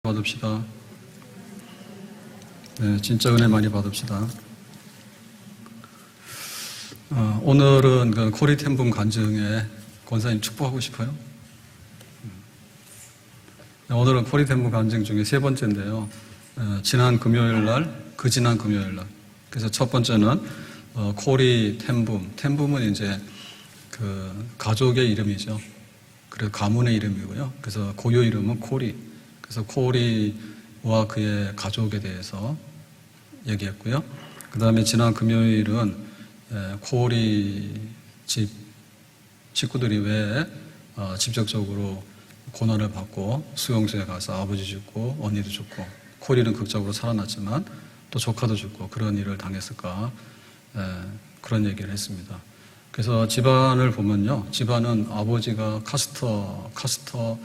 받읍시다. 네, 진짜 은혜 많이 받읍시다. 오늘은 그 코리템분 간증에 권사님 축복하고 싶어요. 오늘은 코리템분 간증 중에 세 번째인데요. 지난 금요일 날, 그 지난 금요일 날. 그래서 첫 번째는 템붐은 이제 그 가족의 이름이죠. 그래서 가문의 이름이고요. 그래서 고유 이름은 코리. 그래서 코리와 그의 가족에 대해서 얘기했고요. 그 다음에 지난 금요일은 코리 식구들이 왜 직접적으로 고난을 받고 수용소에 가서 아버지 죽고 언니도 죽고 코리는 극적으로 살아났지만 또 조카도 죽고 그런 일을 당했을까, 그런 얘기를 했습니다. 그래서 집안을 보면요, 집안은 아버지가 카스터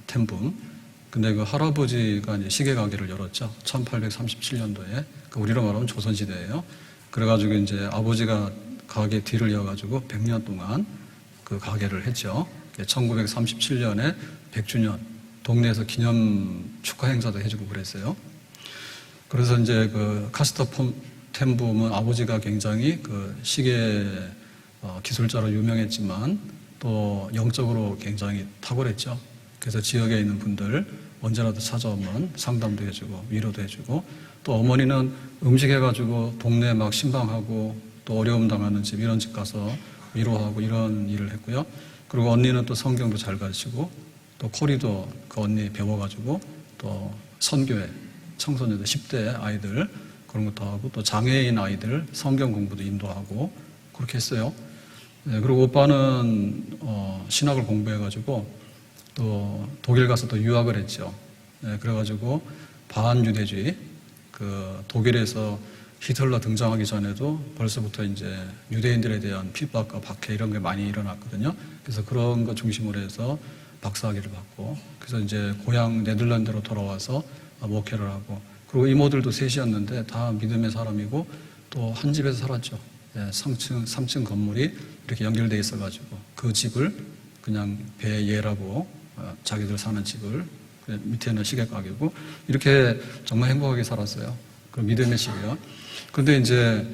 템붐. 근데 그 할아버지가 이제 시계 가게를 열었죠. 1837년도에. 우리로 말하면 조선시대예요. 그래가지고 이제 아버지가 가게 뒤를 이어가지고 100년 동안 그 가게를 했죠. 1937년에 100주년 동네에서 기념 축하 행사도 해주고 그랬어요. 그래서 이제 그 카스터 템붐은 아버지가 굉장히 그 시계 기술자로 유명했지만 또 영적으로 굉장히 탁월했죠. 그래서 지역에 있는 분들 언제라도 찾아오면 상담도 해주고 위로도 해주고, 또 어머니는 음식 해가지고 동네 막 신방하고 또 어려움 당하는 집 이런 집 가서 위로하고 이런 일을 했고요. 그리고 언니는 또 성경도 잘 가르치고 또 코리도 그 언니 배워가지고 또 선교회 청소년들 10대 아이들 그런 것도 하고 또 장애인 아이들 성경 공부도 인도하고 그렇게 했어요. 네, 그리고 오빠는 신학을 공부해가지고 또 독일 가서 또 유학을 했죠. 네, 그래가지고 반유대주의, 그 독일에서 히틀러 등장하기 전에도 벌써부터 이제 유대인들에 대한 핍박과 박해 이런 게 많이 일어났거든요. 그래서 그런 거 중심으로 해서 박사학위를 받고, 그래서 이제 고향 네덜란드로 돌아와서 목회를 하고, 그리고 이모들도 셋이었는데 다 믿음의 사람이고 또 한 집에서 살았죠. 네, 3층 건물이 이렇게 연결되어 있어가지고 그 집을 그냥 배예라고 자기들 사는 집을, 밑에는 시계 가게고 이렇게 정말 행복하게 살았어요. 그 믿음의 집이요. 근데 이제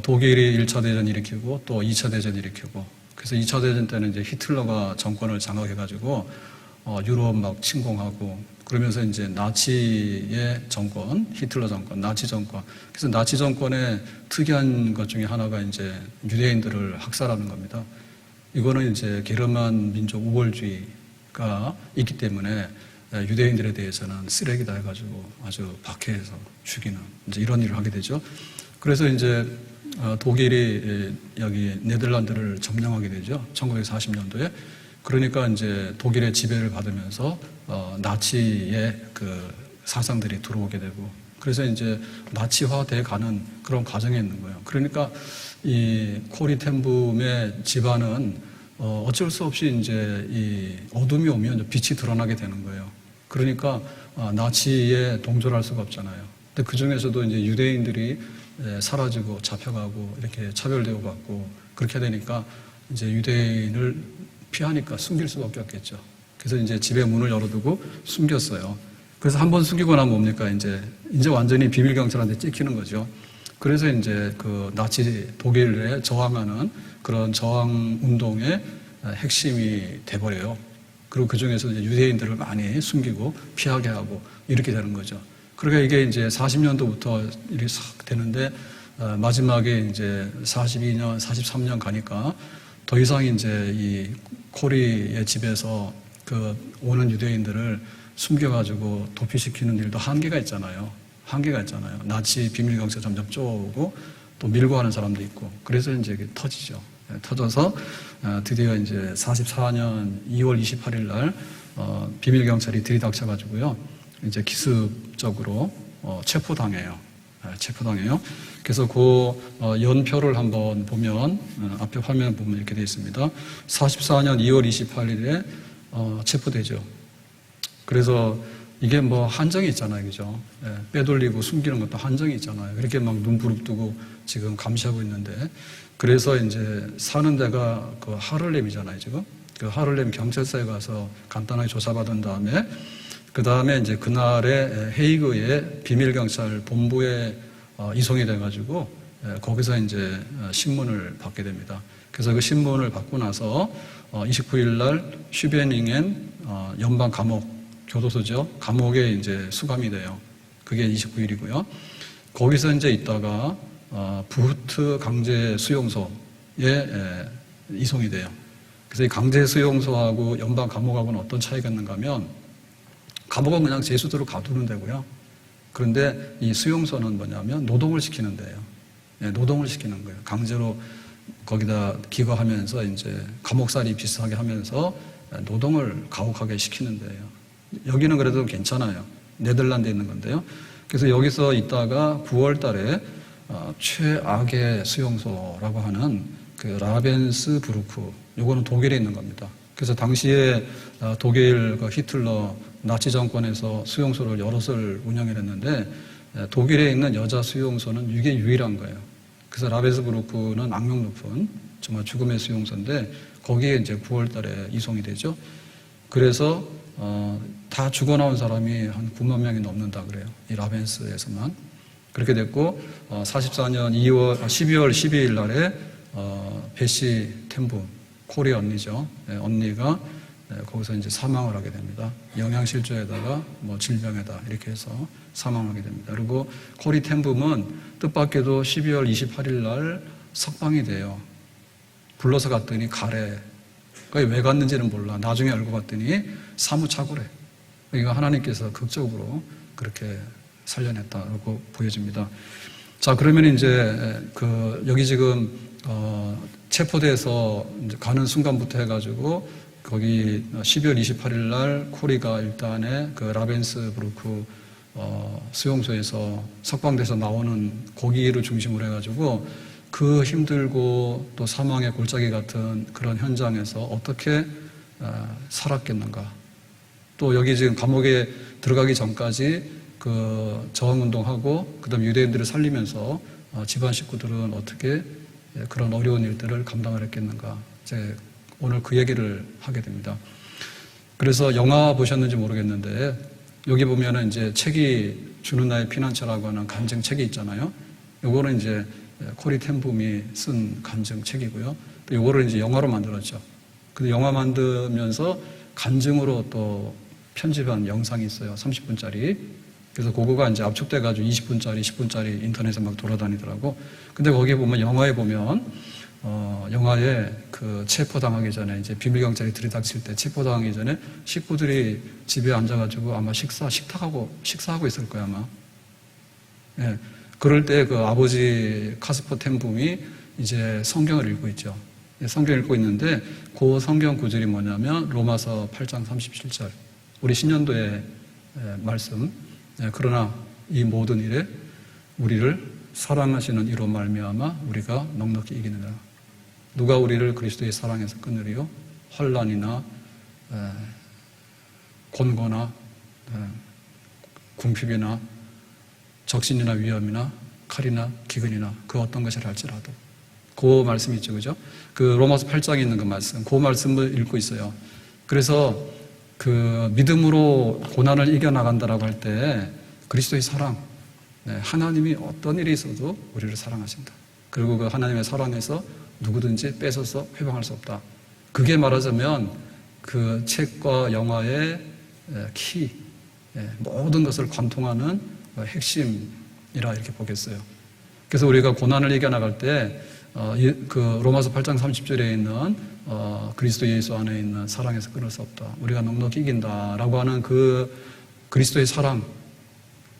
독일이 1차 대전 일으키고 또 2차 대전 일으키고, 그래서 2차 대전 때는 이제 히틀러가 정권을 장악해가지고 유럽 막 침공하고 그러면서 이제 나치의 정권, 히틀러 정권, 나치 정권. 그래서 나치 정권의 특이한 것 중에 하나가 이제 유대인들을 학살하는 겁니다. 이거는 이제 게르만 민족 우월주의가 있기 때문에 유대인들에 대해서는 쓰레기다 해가지고 아주 박해해서 죽이는 이제 이런 일을 하게 되죠. 그래서 이제 독일이 여기 네덜란드를 점령하게 되죠. 1940년도에. 그러니까 이제 독일의 지배를 받으면서 나치의 그 사상들이 들어오게 되고, 그래서 이제 나치화돼 가는 그런 과정에 있는 거예요. 그러니까 이 코리템붐의 집안은 어쩔 수 없이 이제 이 어둠이 오면 빛이 드러나게 되는 거예요. 그러니까 나치에 동조할 수가 없잖아요. 근데 그 중에서도 이제 유대인들이 사라지고 잡혀가고 이렇게 차별되고 받고 그렇게 되니까 이제 유대인을 피하니까 숨길 수밖에 없겠죠. 그래서 이제 집에 문을 열어두고 숨겼어요. 그래서 한번 숨기고 나면 뭡니까? 이제 완전히 비밀경찰한테 찍히는 거죠. 그래서 이제 그 나치 독일에 저항하는 그런 저항 운동의 핵심이 돼버려요. 그리고 그 중에서 이제 유대인들을 많이 숨기고 피하게 하고 이렇게 되는 거죠. 그러니까 이게 이제 40년도부터 이렇게 싹 되는데 마지막에 이제 42년, 43년 가니까 더 이상 이제 이 코리의 집에서 그 오는 유대인들을 숨겨가지고 도피시키는 일도 한계가 있잖아요. 나치 비밀경찰 점점 쪼오고 또 밀고 하는 사람도 있고, 그래서 이제 이게 터지죠. 터져서 드디어 이제 44년 2월 28일 날 비밀경찰이 들이닥쳐가지고요, 이제 기습적으로 체포당해요. 그래서 그 연표를 한번 보면 앞에 화면 보면 이렇게 되어 있습니다. 44년 2월 28일에 체포되죠. 그래서 이게 뭐 한정이 있잖아요, 그죠? 빼돌리고 숨기는 것도 한정이 있잖아요. 이렇게 막 눈 부릅뜨고 지금 감시하고 있는데, 그래서 이제 사는 데가 그 하를렘이잖아요, 지금. 그 하를렘 경찰서에 가서 간단하게 조사받은 다음에 그 다음에 이제 그날에 헤이그의 비밀경찰 본부에 이송이 돼가지고 거기서 이제 신문을 받게 됩니다. 그래서 그 신문을 받고 나서 29일 날 슈베닝엔 연방 감옥, 교도소죠. 감옥에 이제 수감이 돼요. 그게 29일이고요. 거기서 이제 있다가 부흐트 강제 수용소에 이송이 돼요. 그래서 이 강제 수용소하고 연방 감옥하고는 어떤 차이가 있는가 하면 감옥은 그냥 제수대로 가두는 데고요. 그런데 이 수용소는 뭐냐면 노동을 시키는 데예요. 노동을 시키는 거예요. 강제로 거기다 기거하면서 이제 감옥살이 비슷하게 하면서 노동을 가혹하게 시키는 데예요. 여기는 그래도 괜찮아요. 네덜란드에 있는 건데요. 그래서 여기서 있다가 9월 달에 최악의 수용소라고 하는 그 라벤스부르크, 요거는 독일에 있는 겁니다. 그래서 당시에 독일 그 히틀러 나치 정권에서 수용소를 여럿을 운영했는데 독일에 있는 여자 수용소는 이게 유일한 거예요. 그래서 라벤스부르크는 악명 높은 정말 죽음의 수용소인데 거기에 이제 9월 달에 이송이 되죠. 그래서 다 죽어 나온 사람이 한 9만 명이 넘는다 그래요. 이 라벤스에서만. 그렇게 됐고 44년 12월 12일 날에 베시 템붐, 코리 언니죠. 언니가 거기서 이제 사망을 하게 됩니다. 영양실조에다가 뭐 질병에다 이렇게 해서 사망하게 됩니다. 그리고 코리 템붐은 뜻밖에도 12월 28일 날 석방이 돼요. 불러서 갔더니 가래. 왜 갔는지는 몰라. 나중에 알고 봤더니 사무착오래. 그러니까 하나님께서 극적으로 그렇게 살려냈다고 보여집니다. 자, 그러면 이제 여기 지금 체포돼서 이제 가는 순간부터 해가지고 거기 12월 28일 날 코리가 일단에 그 라벤스부르크 수용소에서 석방돼서 나오는 거기를 중심으로 해가지고 그 힘들고 또 사망의 골짜기 같은 그런 현장에서 어떻게 살았겠는가. 또 여기 지금 감옥에 들어가기 전까지 그 저항운동하고 그다음 유대인들을 살리면서 집안 식구들은 어떻게 그런 어려운 일들을 감당을 했겠는가. 이제 오늘 그 얘기를 하게 됩니다. 그래서 영화 보셨는지 모르겠는데 여기 보면은 이제 책이 주는 나의 피난처라고 하는 간증 책이 있잖아요. 요거는 이제 코리 텐붐이 쓴 간증 책이고요. 또 요거를 이제 영화로 만들었죠. 근데 영화 만들면서 간증으로 또 편집한 영상이 있어요. 30분짜리. 그래서 그거가 이제 압축돼가지고 20분짜리, 10분짜리 인터넷에 막 돌아다니더라고. 근데 거기에 보면 영화에 보면 영화에 그 체포당하기 전에 이제 비밀경찰이 들이닥칠 때 체포당하기 전에 식구들이 집에 앉아가지고 아마 식사하고 있을 거야 아마. 예. 그럴 때 그 아버지 카스퍼 텐붐이 이제 성경을 읽고 있죠. 성경 읽고 있는데 그 성경 구절이 뭐냐면 로마서 8장 37절. 우리 신년도의 말씀. 그러나 이 모든 일에 우리를 사랑하시는 이로 말미암아 우리가 넉넉히 이기느니라. 누가 우리를 그리스도의 사랑에서 끊으리요? 환난이나 곤고나 궁핍이나 적신이나 위험이나 칼이나 기근이나 그 어떤 것이라 할지라도. 그 말씀이 있죠, 그죠? 그 로마서 8장에 있는 그 말씀, 그 말씀을 읽고 있어요. 그래서 그 믿음으로 고난을 이겨나간다라고 할 때 그리스도의 사랑, 하나님이 어떤 일이 있어도 우리를 사랑하신다. 그리고 그 하나님의 사랑에서 누구든지 뺏어서 회방할 수 없다. 그게 말하자면 그 책과 영화의 키, 모든 것을 관통하는 핵심이라 이렇게 보겠어요. 그래서 우리가 고난을 이겨나갈 때 그 로마서 8장 30절에 있는 그리스도 예수 안에 있는 사랑에서 끊을 수 없다. 우리가 넉넉히 이긴다라고 하는 그 그리스도의 사랑,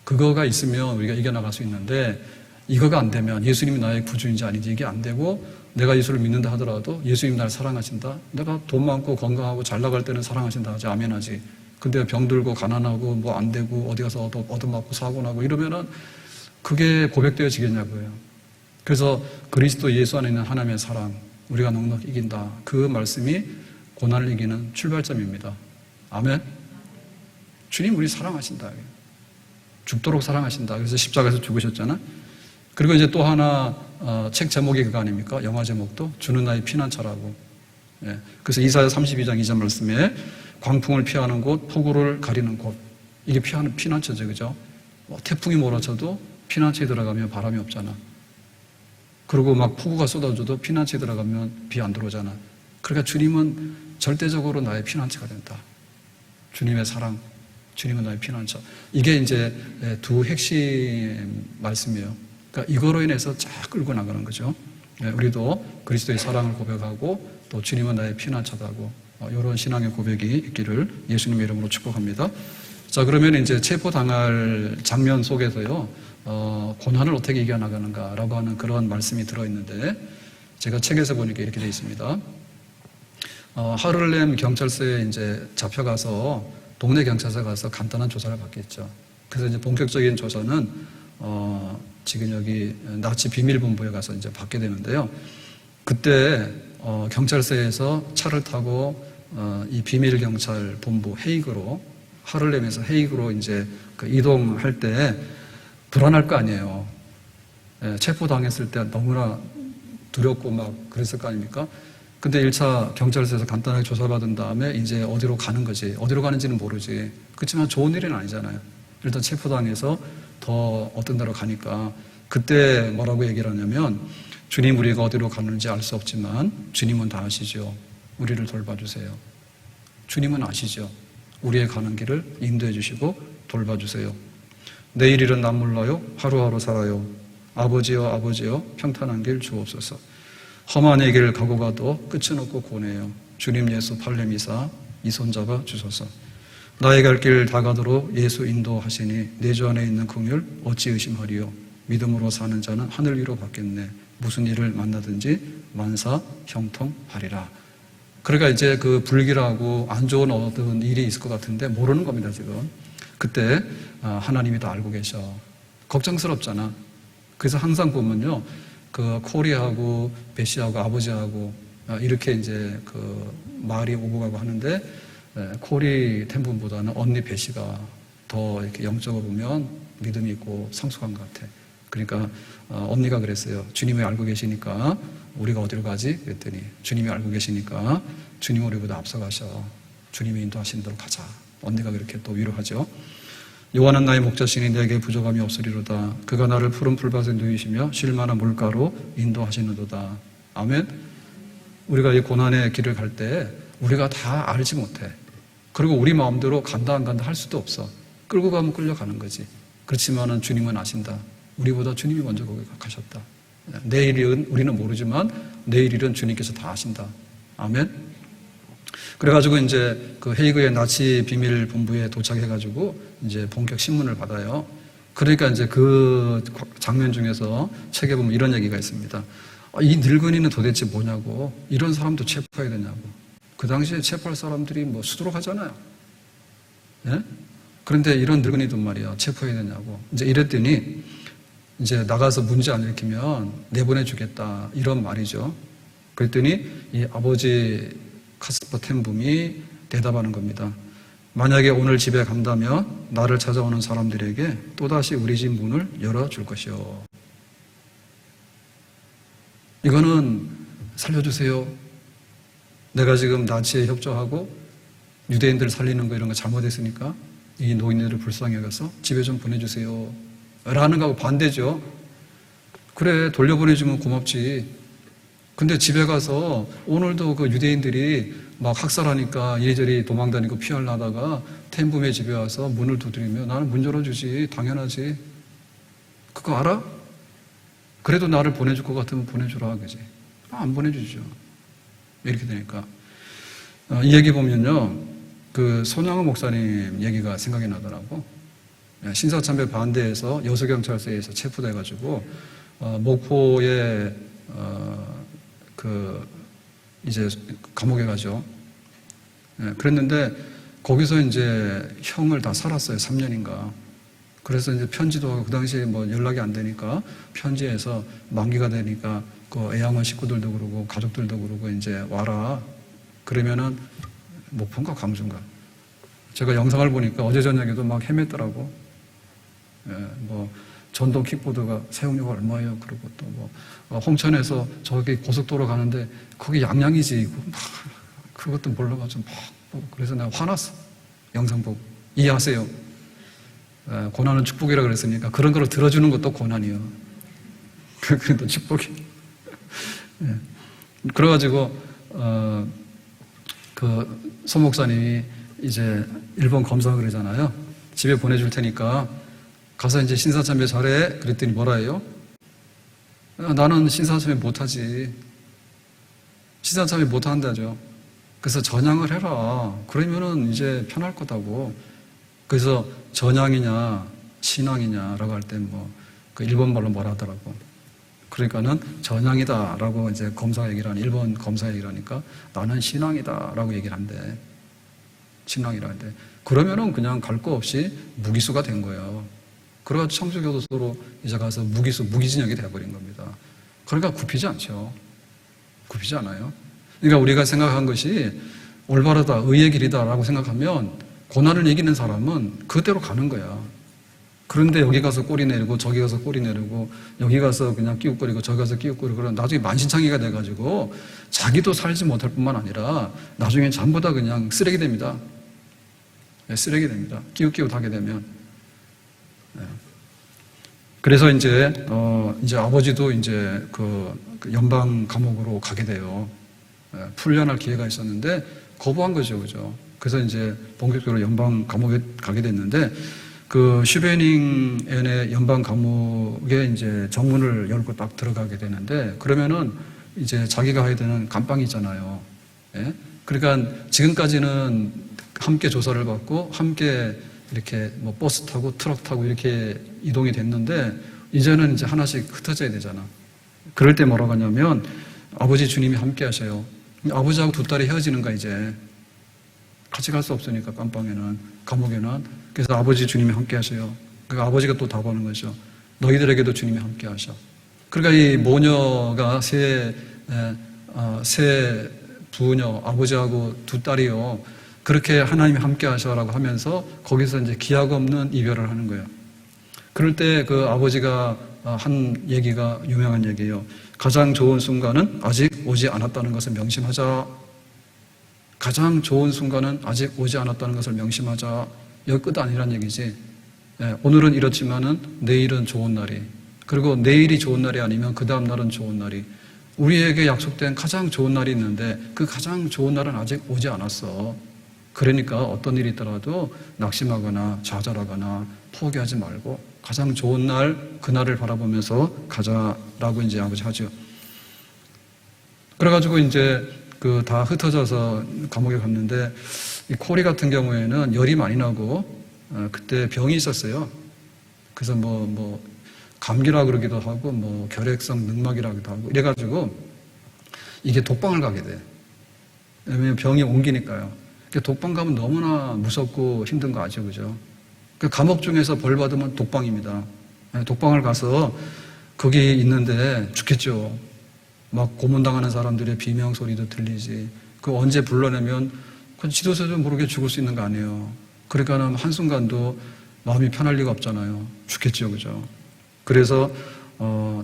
그거가 있으면 우리가 이겨나갈 수 있는데 이거가 안 되면 예수님이 나의 구주인지 아닌지 이게 안 되고 내가 예수를 믿는다 하더라도 예수님이 나를 사랑하신다. 내가 돈 많고 건강하고 잘 나갈 때는 사랑하신다 하지 아멘 하지. 근데 병들고 가난하고 뭐 안 되고 어디 가서 얻어맞고 사고 나고 이러면은 그게 고백되어지겠냐고요. 그래서 그리스도 예수 안에 있는 하나님의 사랑, 우리가 넉넉히 이긴다. 그 말씀이 고난을 이기는 출발점입니다. 아멘. 주님 우리 사랑하신다. 죽도록 사랑하신다. 그래서 십자가에서 죽으셨잖아. 그리고 이제 또 하나 책 제목이 그거 아닙니까? 영화 제목도 주는 나의 피난처라고. 그래서 이사야 32장 2절 말씀에 광풍을 피하는 곳, 폭우를 가리는 곳. 이게 피난처죠, 그죠? 태풍이 몰아쳐도 피난처에 들어가면 바람이 없잖아. 그리고 막 폭우가 쏟아져도 피난처에 들어가면 비 안 들어오잖아. 그러니까 주님은 절대적으로 나의 피난처가 된다. 주님의 사랑, 주님은 나의 피난처. 이게 이제 두 핵심 말씀이에요. 그러니까 이거로 인해서 쫙 끌고 나가는 거죠. 우리도 그리스도의 사랑을 고백하고 또 주님은 나의 피난처다고 이런 신앙의 고백이 있기를 예수님의 이름으로 축복합니다. 자, 그러면 이제 체포당할 장면 속에서요, 고난을 어떻게 이겨나가는가라고 하는 그런 말씀이 들어있는데, 제가 책에서 보니까 이렇게 되어 있습니다. 하를렘 경찰서에 이제 잡혀가서 동네 경찰서 가서 간단한 조사를 받겠죠. 그래서 이제 본격적인 조사는 지금 여기 나치 비밀본부에 가서 이제 받게 되는데요. 그때 경찰서에서 차를 타고 이 비밀경찰본부 헤이그로, 하를렘에서 헤이그로 이제 그 이동할 때 불안할 거 아니에요. 체포당했을 때 너무나 두렵고 막 그랬을 거 아닙니까? 근데 1차 경찰서에서 간단하게 조사받은 다음에 이제 어디로 가는 거지. 어디로 가는지는 모르지. 그렇지만 좋은 일은 아니잖아요. 일단 체포당해서 더 어떤 데로 가니까 그때 뭐라고 얘기를 하냐면, 주님, 우리가 어디로 가는지 알 수 없지만 주님은 다 아시죠. 우리를 돌봐주세요. 주님은 아시죠. 우리의 가는 길을 인도해 주시고 돌봐주세요. 내일 일은 난 몰라요. 하루하루 살아요. 아버지여, 아버지여, 평탄한 길 주옵소서. 험한 의 길을 가고 가도 끝은 없고 고뇌요. 주님 예수 팔레미사 이 손잡아 주소서. 나의 갈 길 다 가도록 예수 인도하시니 내 주 안에 있는 긍휼 어찌 의심하리요. 믿음으로 사는 자는 하늘 위로 받겠네. 무슨 일을 만나든지 만사 형통하리라. 그러니까 이제 그 불길하고 안 좋은 어떤 일이 있을 것 같은데 모르는 겁니다, 지금. 그때 하나님이 다 알고 계셔. 걱정스럽잖아. 그래서 항상 보면요, 그 코리하고 베시하고 아버지하고 이렇게 이제 그 말이 오고 가고 하는데, 코리 템분보다는 언니 베시가 더 이렇게 영적으로 보면 믿음이 있고 성숙한 것 같아. 그러니까 언니가 그랬어요. 주님이 알고 계시니까 우리가 어디로 가지? 그랬더니 주님이 알고 계시니까 주님 우리보다 앞서가셔. 주님이 인도하신 대로 가자. 언니가 그렇게 또 위로하죠. 여호와는 나의 목자시니 내게 부족함이 없으리로다. 그가 나를 푸른 풀밭에 누이시며 쉴 만한 물가로 인도하시는도다. 아멘. 우리가 이 고난의 길을 갈 때 우리가 다 알지 못해. 그리고 우리 마음대로 간다 안 간다 할 수도 없어. 끌고 가면 끌려가는 거지. 그렇지만은 주님은 아신다. 우리보다 주님이 먼저 거기 가셨다. 내일은 우리는 모르지만 내일 일은 주님께서 다 아신다. 아멘. 그래가지고 이제 그 헤이그의 나치 비밀 본부에 도착해가지고 이제 본격 신문을 받아요. 그러니까 이제 그 장면 중에서 책에 보면 이런 얘기가 있습니다. 이 늙은이는 도대체 뭐냐고. 이런 사람도 체포해야 되냐고. 그 당시에 체포할 사람들이 뭐 수두룩하잖아요. 예? 그런데 이런 늙은이도 말이야. 체포해야 되냐고. 이제 이랬더니 이제 나가서 문제 안 일으키면 내보내주겠다. 이런 말이죠. 그랬더니 이 아버지 카스퍼 템붐이 대답하는 겁니다. 만약에 오늘 집에 간다면 나를 찾아오는 사람들에게 또다시 우리 집 문을 열어줄 것이요. 이거는 살려주세요. 내가 지금 나치에 협조하고 유대인들 살리는 거 이런 거 잘못했으니까 이 노인들을 불쌍히 여겨서 집에 좀 보내주세요. 라는 거하고 반대죠. 그래, 돌려보내주면 고맙지. 근데 집에 가서 오늘도 그 유대인들이 막 학살하니까 이리저리 도망다니고 피하려다가 템붐의 집에 와서 문을 두드리면 나는 문 열어주지. 당연하지. 그거 알아? 그래도 나를 보내줄 것 같으면 보내주라. 그지? 안 보내주죠. 이렇게 되니까. 이 얘기 보면요. 그 손양호 목사님 얘기가 생각이 나더라고. 신사참배 반대해서 여수경찰서에서 체포돼가지고 목포에 이제 감옥에 가죠. 그랬는데 거기서 이제 형을 다 살았어요. 3년인가. 그래서 이제 편지도 하고 그 당시에 뭐 연락이 안 되니까 편지에서 만기가 되니까 그 애양원 식구들도 그러고 가족들도 그러고 이제 와라. 그러면은 목포인가 광주인가. 제가 영상을 보니까 어제 저녁에도 막 헤맸더라고. 뭐 전동 킥보드가 사용료가 얼마예요? 그리고 또 뭐 홍천에서 저기 고속도로 가는데 거기 양양이지. 그것도 몰라가지고 막 보고 그래서 내가 화났어. 영상 보고. 이해하세요? 고난은 축복이라 그랬으니까 그런 걸 들어주는 것도 고난이요. 그것도 축복이. 예. 그래가지고 그 소 목사님이 이제 일본 검사 그러잖아요. 집에 보내줄 테니까 가서 이제 신사참배 잘해. 그랬더니 뭐라 해요? 나는 신사참배 못하지. 신사참배 못한다죠. 그래서 전향을 해라. 그러면은 이제 편할 거다고. 그래서 전향이냐 신앙이냐라고 할 때 뭐 그 일본 말로 뭐라 하더라고. 그러니까는 전향이다라고 이제 검사가 얘기를 하니, 일본 검사가 얘기를 하니까 나는 신앙이다라고 얘기를 한대. 신앙이라는데. 그러면은 그냥 갈 거 없이 무기수가 된 거예요. 그래가지고 청주교도소로 이제 가서 무기징역이 돼버린 겁니다. 그러니까 굽히지 않죠. 굽히지 않아요. 그러니까 우리가 생각한 것이 올바르다, 의의 길이다라고 생각하면 고난을 이기는 사람은 그대로 가는 거야. 그런데 여기 가서 꼬리 내리고 저기 가서 꼬리 내리고 여기 가서 그냥 끼웃거리고 저기 가서 끼웃거리고 그러면 나중에 만신창이가 돼가지고 자기도 살지 못할 뿐만 아니라 나중에 전부 다 그냥 쓰레기 됩니다. 네, 쓰레기 됩니다. 끼웃하게 되면. 네. 그래서 이제 아버지도 이제 그 연방 감옥으로 가게 돼요. 네, 풀려날 기회가 있었는데 거부한 거죠, 그죠? 그래서 이제 본격적으로 연방 감옥에 가게 됐는데 그 슈베닝엔의 연방 감옥에 이제 정문을 열고 딱 들어가게 되는데 그러면은 이제 자기가 해야 되는 감방이잖아요. 예? 그러니까 지금까지는 함께 조사를 받고 함께 이렇게 뭐 버스 타고 트럭 타고 이렇게 이동이 됐는데 이제는 이제 하나씩 흩어져야 되잖아. 그럴 때 뭐라고 하냐면 아버지 주님이 함께 하셔요. 아버지하고 두 딸이 헤어지는 거야 이제. 같이 갈 수 없으니까 감옥에는. 그래서 아버지 주님이 함께 하셔요. 그러니까 아버지가 또 답하는 거죠. 너희들에게도 주님이 함께 하셔. 그러니까 이 모녀가 세 부녀, 아버지하고 두 딸이요. 그렇게 하나님이 함께 하셔라고 하면서 거기서 이제 기약 없는 이별을 하는 거예요. 그럴 때 그 아버지가 한 얘기가 유명한 얘기예요. 가장 좋은 순간은 아직 오지 않았다는 것을 명심하자. 가장 좋은 순간은 아직 오지 않았다는 것을 명심하자. 여기 끝 아니란 얘기지. 예, 오늘은 이렇지만은 내일은 좋은 날이. 그리고 내일이 좋은 날이 아니면 그 다음 날은 좋은 날이. 우리에게 약속된 가장 좋은 날이 있는데 그 가장 좋은 날은 아직 오지 않았어. 그러니까 어떤 일이 있더라도 낙심하거나 좌절하거나 포기하지 말고 가장 좋은 날, 그날을 바라보면서 가자라고 이제 아버지 하죠. 그래가지고 이제 그 다 흩어져서 감옥에 갔는데 이 코리 같은 경우에는 열이 많이 나고 그때 병이 있었어요. 그래서 뭐 감기라 그러기도 하고 뭐 결핵성 늑막이라기도 하고 이래가지고 이게 독방을 가게 돼. 왜냐면 병이 옮기니까요. 독방 가면 너무나 무섭고 힘든 거 아죠, 그죠? 그 감옥 중에서 벌 받으면 독방입니다. 독방을 가서 거기 있는데 죽겠죠. 막 고문당하는 사람들의 비명 소리도 들리지. 그 언제 불러내면 그 지도새도 모르게 죽을 수 있는 거 아니에요. 그러니까 한순간도 마음이 편할 리가 없잖아요. 죽겠죠, 그죠? 그래서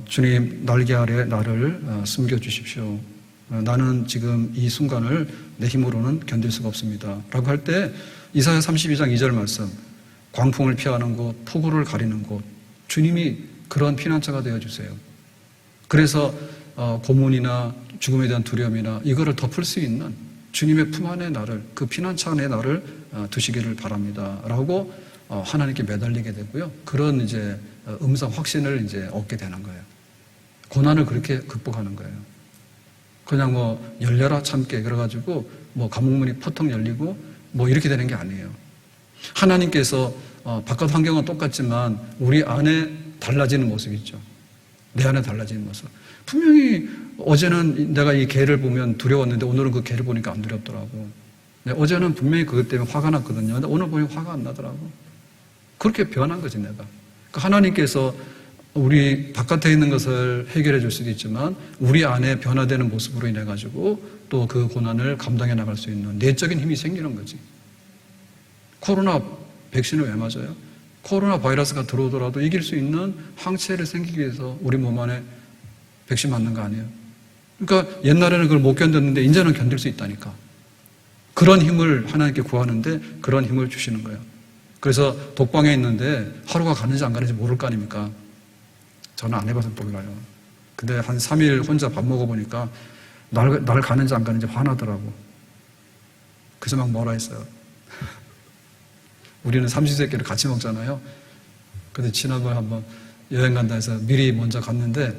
주님 날개 아래 나를 숨겨주십시오. 나는 지금 이 순간을 내 힘으로는 견딜 수가 없습니다. 라고 할 때 이사야 32장 2절 말씀, 광풍을 피하는 곳, 폭우를 가리는 곳, 주님이 그런 피난처가 되어주세요. 그래서 고문이나 죽음에 대한 두려움이나 이거를 덮을 수 있는 주님의 품 안에 나를, 그 피난처 안에 나를 두시기를 바랍니다. 라고 하나님께 매달리게 되고요. 그런 이제 음성 확신을 이제 얻게 되는 거예요. 고난을 그렇게 극복하는 거예요. 그냥 뭐 열려라 참게 그래가지고 뭐 감옥문이 퍼텅 열리고 뭐 이렇게 되는 게 아니에요. 하나님께서 바깥 환경은 똑같지만 우리 안에 달라지는 모습이 있죠. 내 안에 달라지는 모습. 분명히 어제는 내가 이 개를 보면 두려웠는데 오늘은 그 개를 보니까 안 두렵더라고. 어제는 분명히 그것 때문에 화가 났거든요. 근데 오늘 보니 화가 안 나더라고. 그렇게 변한 거지 내가. 그러니까 하나님께서 우리 바깥에 있는 것을 해결해 줄 수도 있지만 우리 안에 변화되는 모습으로 인해 가지고 또 그 고난을 감당해 나갈 수 있는 내적인 힘이 생기는 거지. 코로나 백신을 왜 맞아요? 코로나 바이러스가 들어오더라도 이길 수 있는 항체를 생기기 위해서 우리 몸 안에 백신 맞는 거 아니에요? 그러니까 옛날에는 그걸 못 견뎠는데 이제는 견딜 수 있다니까. 그런 힘을 하나님께 구하는데 그런 힘을 주시는 거예요. 그래서 독방에 있는데 하루가 가는지 안 가는지 모를 거 아닙니까? 저는 안 해봐서 몰라요. 근데 한 3일 혼자 밥 먹어보니까 날 가는지 안 가는지 화나더라고. 그래서 막 뭐라 했어요. 우리는 삼시세끼를 같이 먹잖아요. 근데 지난번에 한번 여행 간다 해서 미리 먼저 갔는데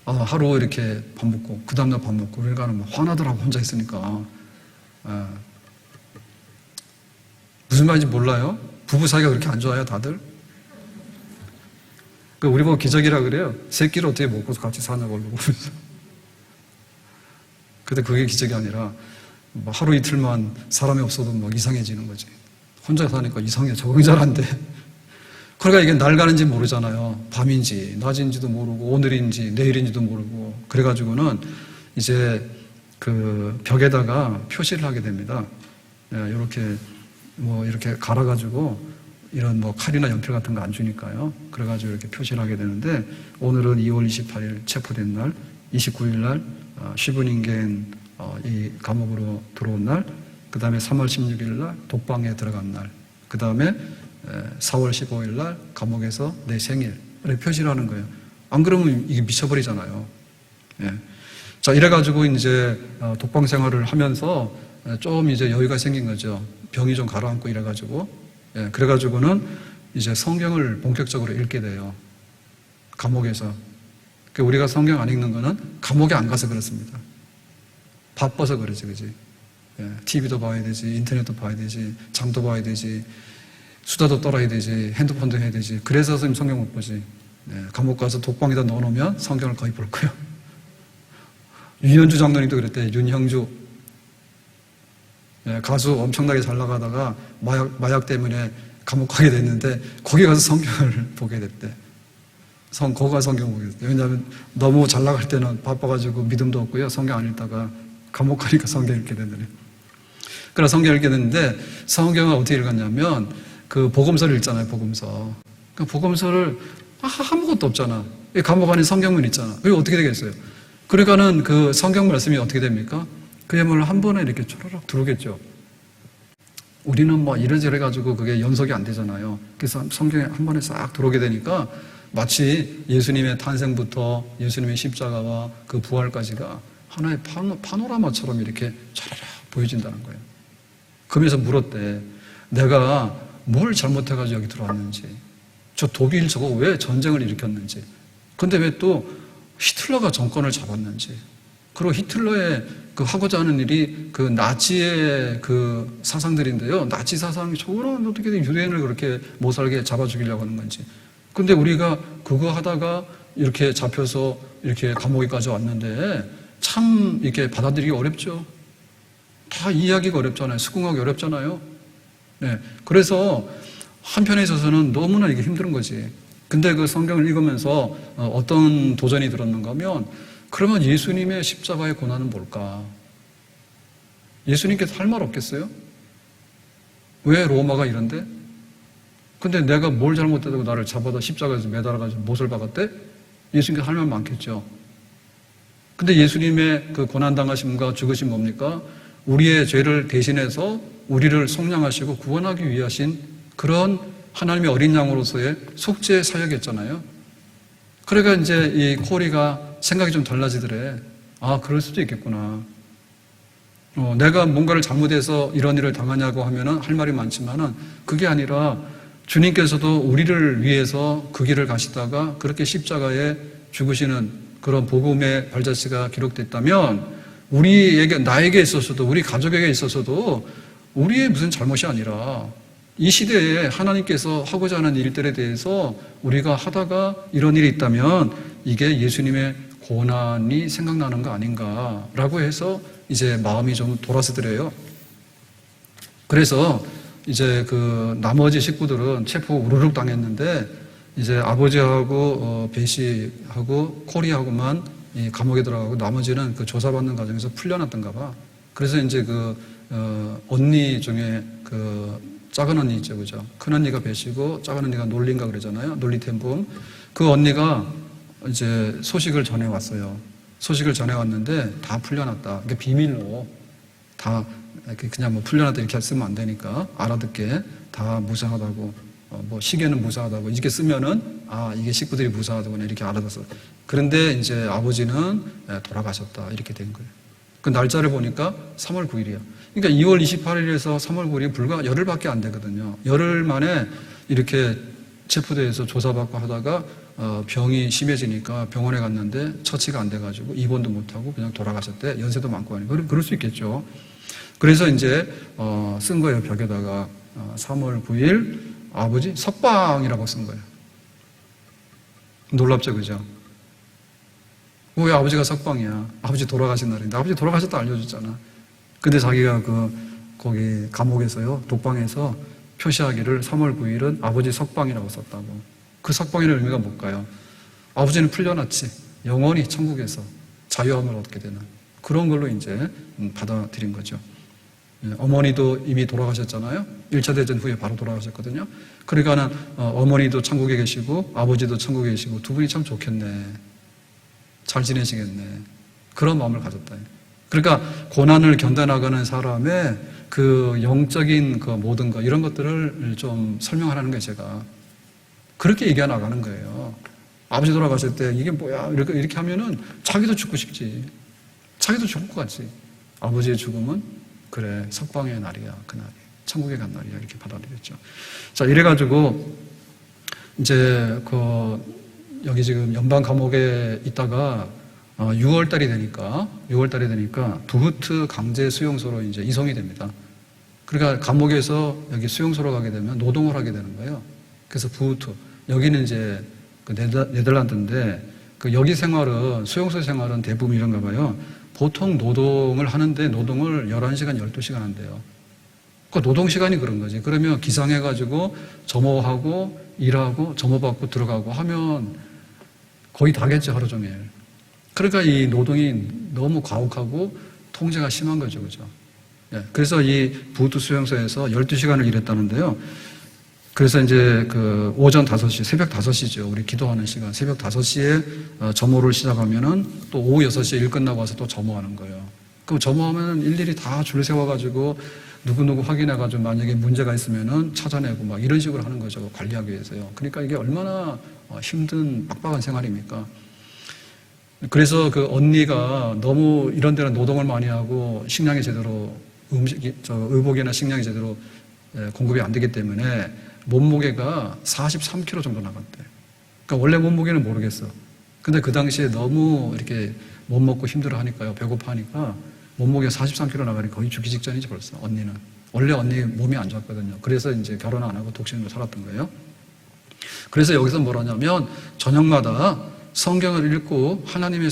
하루 이렇게 밥 먹고 그 다음날 밥 먹고 그러니까 화나더라고. 혼자 있으니까. 무슨 말인지 몰라요? 부부 사이가 그렇게 안 좋아요 다들? 우리 보고 기적이라 그래요. 새끼를 어떻게 먹고 같이 사냐고 그러고. 근데 그게 기적이 아니라 뭐 하루 이틀만 사람이 없어도 막 이상해지는 거지. 혼자 사니까 이상해. 적응이 잘 안 돼. 그러니까 이게 날 가는지 모르잖아요. 밤인지 낮인지도 모르고 오늘인지 내일인지도 모르고. 그래가지고는 이제 그 벽에다가 표시를 하게 됩니다. 이렇게 뭐 이렇게 갈아가지고 이런 뭐 칼이나 연필 같은 거 안 주니까요. 그래가지고 이렇게 표시를 하게 되는데 오늘은 2월 28일 체포된 날, 29일 날 쉬브닝겐 이 감옥으로 들어온 날, 그 다음에 3월 16일 날 독방에 들어간 날, 그 다음에 4월 15일 날 감옥에서 내 생일 이렇게 표시를 하는 거예요. 안 그러면 이게 미쳐버리잖아요. 예. 자, 이래가지고 이제 독방 생활을 하면서 좀 이제 여유가 생긴 거죠. 병이 좀 가라앉고 이래가지고. 예, 그래가지고는 이제 성경을 본격적으로 읽게 돼요. 감옥에서. 우리가 성경 안 읽는 거는 감옥에 안 가서 그렇습니다. 바빠서 그러지, 그지? 예, TV도 봐야 되지, 인터넷도 봐야 되지, 장도 봐야 되지, 수다도 떨어야 되지, 핸드폰도 해야 되지. 그래서 선생님 성경 못 보지. 예, 감옥 가서 독방에다 넣어놓으면 성경을 거의 볼 거예요. 윤현주 장로님도 그랬대, 윤형주. 예, 가수 엄청나게 잘 나가다가 마약 때문에 감옥 가게 됐는데 거기 가서 성경을 보게 됐대. 거기 가서 성경 보게 됐대. 왜냐하면 너무 잘 나갈 때는 바빠가지고 믿음도 없고요. 성경 안 읽다가 감옥 가니까 성경 읽게 되더래. 그래서 성경 읽게 됐는데 성경을 어떻게 읽었냐면 그 복음서를 읽잖아요. 복음서. 그 복음서를 아무것도 없잖아. 감옥 안에 성경문 있잖아. 그게 어떻게 되겠어요? 그러니까는 그 성경 말씀이 어떻게 됩니까? 그야말로 한 번에 이렇게 초로록 들어오겠죠. 우리는 뭐 이래저래 가지고 그게 연속이 안 되잖아요. 그래서 성경에 한 번에 싹 들어오게 되니까 마치 예수님의 탄생부터 예수님의 십자가와 그 부활까지가 하나의 파노라마처럼 이렇게 차라락 보여진다는 거예요. 그러면서 물었대. 내가 뭘 잘못해가지고 여기 들어왔는지. 저 독일 저거 왜 전쟁을 일으켰는지. 근데 왜 또 히틀러가 정권을 잡았는지. 그리고 히틀러의 그 하고자 하는 일이 그 나치의 그 사상들인데요. 나치 사상이 저거는 어떻게 유대인을 그렇게 못 살게 잡아 죽이려고 하는 건지. 근데 우리가 그거 하다가 이렇게 잡혀서 이렇게 감옥에까지 왔는데 참 이렇게 받아들이기 어렵죠. 다 이해하기가 어렵잖아요. 수긍하기 어렵잖아요. 네. 그래서 한편에 있어서는 너무나 이게 힘든 거지. 근데 그 성경을 읽으면서 어떤 도전이 들었는가 하면 그러면 예수님의 십자가의 고난은 뭘까? 예수님께서 할 말 없겠어요? 왜 로마가 이런데? 근데 내가 뭘 잘못했다고 나를 잡아다 십자가에서 매달아가지고 못을 박았대? 예수님께서 할 말 많겠죠. 근데 예수님의 그 고난당하심과 죽으심 뭡니까? 우리의 죄를 대신해서 우리를 속량하시고 구원하기 위하신 그런 하나님의 어린 양으로서의 속죄 사역이었잖아요. 그러니까 이제 이 코리가 생각이 좀 달라지더래. 아, 그럴 수도 있겠구나. 내가 뭔가를 잘못해서 이런 일을 당하냐고 하면은 할 말이 많지만은 그게 아니라 주님께서도 우리를 위해서 그 길을 가시다가 그렇게 십자가에 죽으시는 그런 복음의 발자취가 기록됐다면 우리에게, 나에게 있어서도, 우리 가족에게 있어서도 우리의 무슨 잘못이 아니라 이 시대에 하나님께서 하고자 하는 일들에 대해서 우리가 하다가 이런 일이 있다면 이게 예수님의 고난이 생각나는 거 아닌가라고 해서 이제 마음이 좀 돌아서더래요. 그래서 이제 그 나머지 식구들은 체포 우르륵 당했는데 이제 아버지하고 베시하고 코리하고만 이 감옥에 들어가고 나머지는 그 조사받는 과정에서 풀려났던가 봐. 그래서 이제 그 언니 중에 그 작은 언니 있죠, 그죠? 큰 언니가 베시고 작은 언니가 놀린가 그러잖아요. 놀리템봄. 그 언니가 이제 소식을 전해왔어요. 소식을 전해왔는데 다 풀려났다. 그러니까 비밀로 다 그냥 뭐 풀려났다 이렇게 쓰면 안 되니까 알아듣게 다 무사하다고, 뭐 시계는 무사하다고 이렇게 쓰면은 이게 식구들이 무사하다고 이렇게 알아듣어. 그런데 이제 아버지는 돌아가셨다 이렇게 된 거예요. 그 날짜를 보니까 3월 9일이야. 그러니까 2월 28일에서 3월 9일이 불과 열흘밖에 안 되거든요. 열흘 만에 이렇게 체포돼서 조사받고 하다가 병이 심해지니까 병원에 갔는데 처치가 안 돼가지고 입원도 못하고 그냥 돌아가셨대. 연세도 많고 하니까. 그럴 수 있겠죠. 그래서 이제 쓴 거예요. 벽에다가 3월 9일 아버지 석방이라고 쓴 거예요. 놀랍죠, 그죠? 왜 아버지가 석방이야? 아버지 돌아가신 날인데. 아버지 돌아가셨다 알려줬잖아. 근데 자기가 거기 감옥에서요, 독방에서 표시하기를 3월 9일은 아버지 석방이라고 썼다고. 그 석방이라는 의미가 뭘까요? 아버지는 풀려났지. 영원히 천국에서 자유함을 얻게 되는 그런 걸로 이제 받아들인 거죠. 어머니도 이미 돌아가셨잖아요. 1차 대전 후에 바로 돌아가셨거든요. 그러니까는 어머니도 천국에 계시고 아버지도 천국에 계시고 두 분이 참 좋겠네. 잘 지내시겠네. 그런 마음을 가졌다. 그러니까 고난을 견뎌나가는 사람의 그 영적인 그 모든 것 이런 것들을 좀 설명하라는 거예요. 제가 그렇게 얘기해 나가는 거예요. 아버지 돌아가실 때 이게 뭐야 이렇게 하면은 자기도 죽고 싶지. 자기도 죽을 것 같지. 아버지의 죽음은 그래 석방의 날이야. 그날이 천국에 간 날이야. 이렇게 받아들였죠. 자 이래가지고 이제 여기 지금 연방 감옥에 있다가 6월 달이 되니까 부흐트 강제 수용소로 이제 이송이 됩니다. 그러니까 감옥에서 여기 수용소로 가게 되면 노동을 하게 되는 거예요. 그래서 부흐트 여기는 이제 네덜란드인데 여기 생활은 수용소 생활은 대부분 이런가 봐요. 보통 노동을 하는데 노동을 11시간, 12시간 한대요. 그 노동 시간이 그런 거지. 그러면 기상해가지고 점호하고 일하고 점호받고 들어가고 하면 거의 다겠죠, 하루 종일. 그러니까 이 노동이 너무 과혹하고 통제가 심한 거죠, 그죠? 예, 그래서 이 부흐트 수용소에서 12시간을 일했다는데요. 그래서 이제 오전 5시, 새벽 5시죠. 우리 기도하는 시간. 새벽 5시에 점호를 시작하면은 또 오후 6시에 일 끝나고 와서 또 점호하는 거예요. 그럼 점호하면 일일이 다 줄 세워가지고 누구누구 확인해가지고 만약에 문제가 있으면은 찾아내고 막 이런 식으로 하는 거죠. 관리하기 위해서요. 그러니까 이게 얼마나 힘든 빡빡한 생활입니까? 그래서 언니가 너무 이런 데는 노동을 많이 하고 식량이 제대로 의복이나 식량이 제대로 공급이 안 되기 때문에 몸무게가 43kg 정도 나갔대. 그러니까 원래 몸무게는 모르겠어. 근데 그 당시에 너무 이렇게 못 먹고 힘들어 하니까요. 배고파 하니까 몸무게가 43kg 나가니 거의 죽기 직전이지 벌써, 언니는. 원래 언니 몸이 안 좋았거든요. 그래서 이제 결혼 안 하고 독신으로 살았던 거예요. 그래서 여기서 뭐라냐면 저녁마다 성경을 읽고 하나님의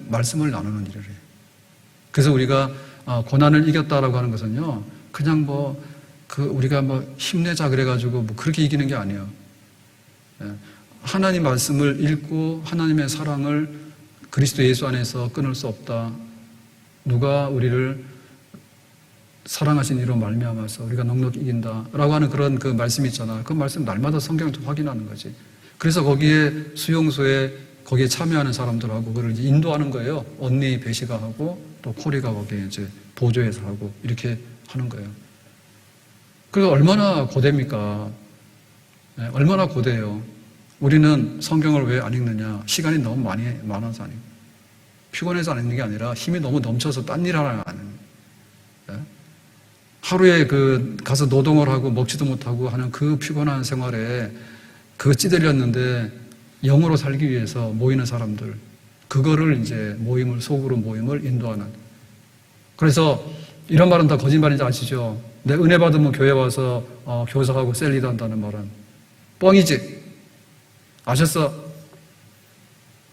말씀을 나누는 일을 해요. 그래서 우리가 고난을 이겼다라고 하는 것은요, 그냥 우리가 힘내자 그래가지고 그렇게 이기는 게 아니에요. 하나님 말씀을 읽고 하나님의 사랑을 그리스도 예수 안에서 끊을 수 없다. 누가 우리를 사랑하신 이로 말미암아서 우리가 넉넉히 이긴다라고 하는 그런 그 말씀이 있잖아. 그 말씀 날마다 성경을 확인하는 거지. 그래서 거기에 수용소에 거기에 참여하는 사람들하고 그걸 이제 인도하는 거예요. 언니 배시가 하고 또 코리가 거기에 이제 보조해서 하고 이렇게 하는 거예요. 그게 얼마나 고됩니까? 네, 얼마나 고돼요. 우리는 성경을 왜 안 읽느냐? 시간이 너무 많아서 아니고 피곤해서 안 읽는 게 아니라 힘이 너무 넘쳐서 딴 일 하나 안 해요. 네? 하루에 가서 노동을 하고 먹지도 못하고 하는 그 피곤한 생활에 찌들렸는데 영으로 살기 위해서 모이는 사람들, 그거를 이제 소그룹 모임을 인도하는. 그래서 이런 말은 다 거짓말인지 아시죠? 내 은혜 받으면 교회 와서 교사하고 셀리드 한다는 말은 뻥이지. 아셨어?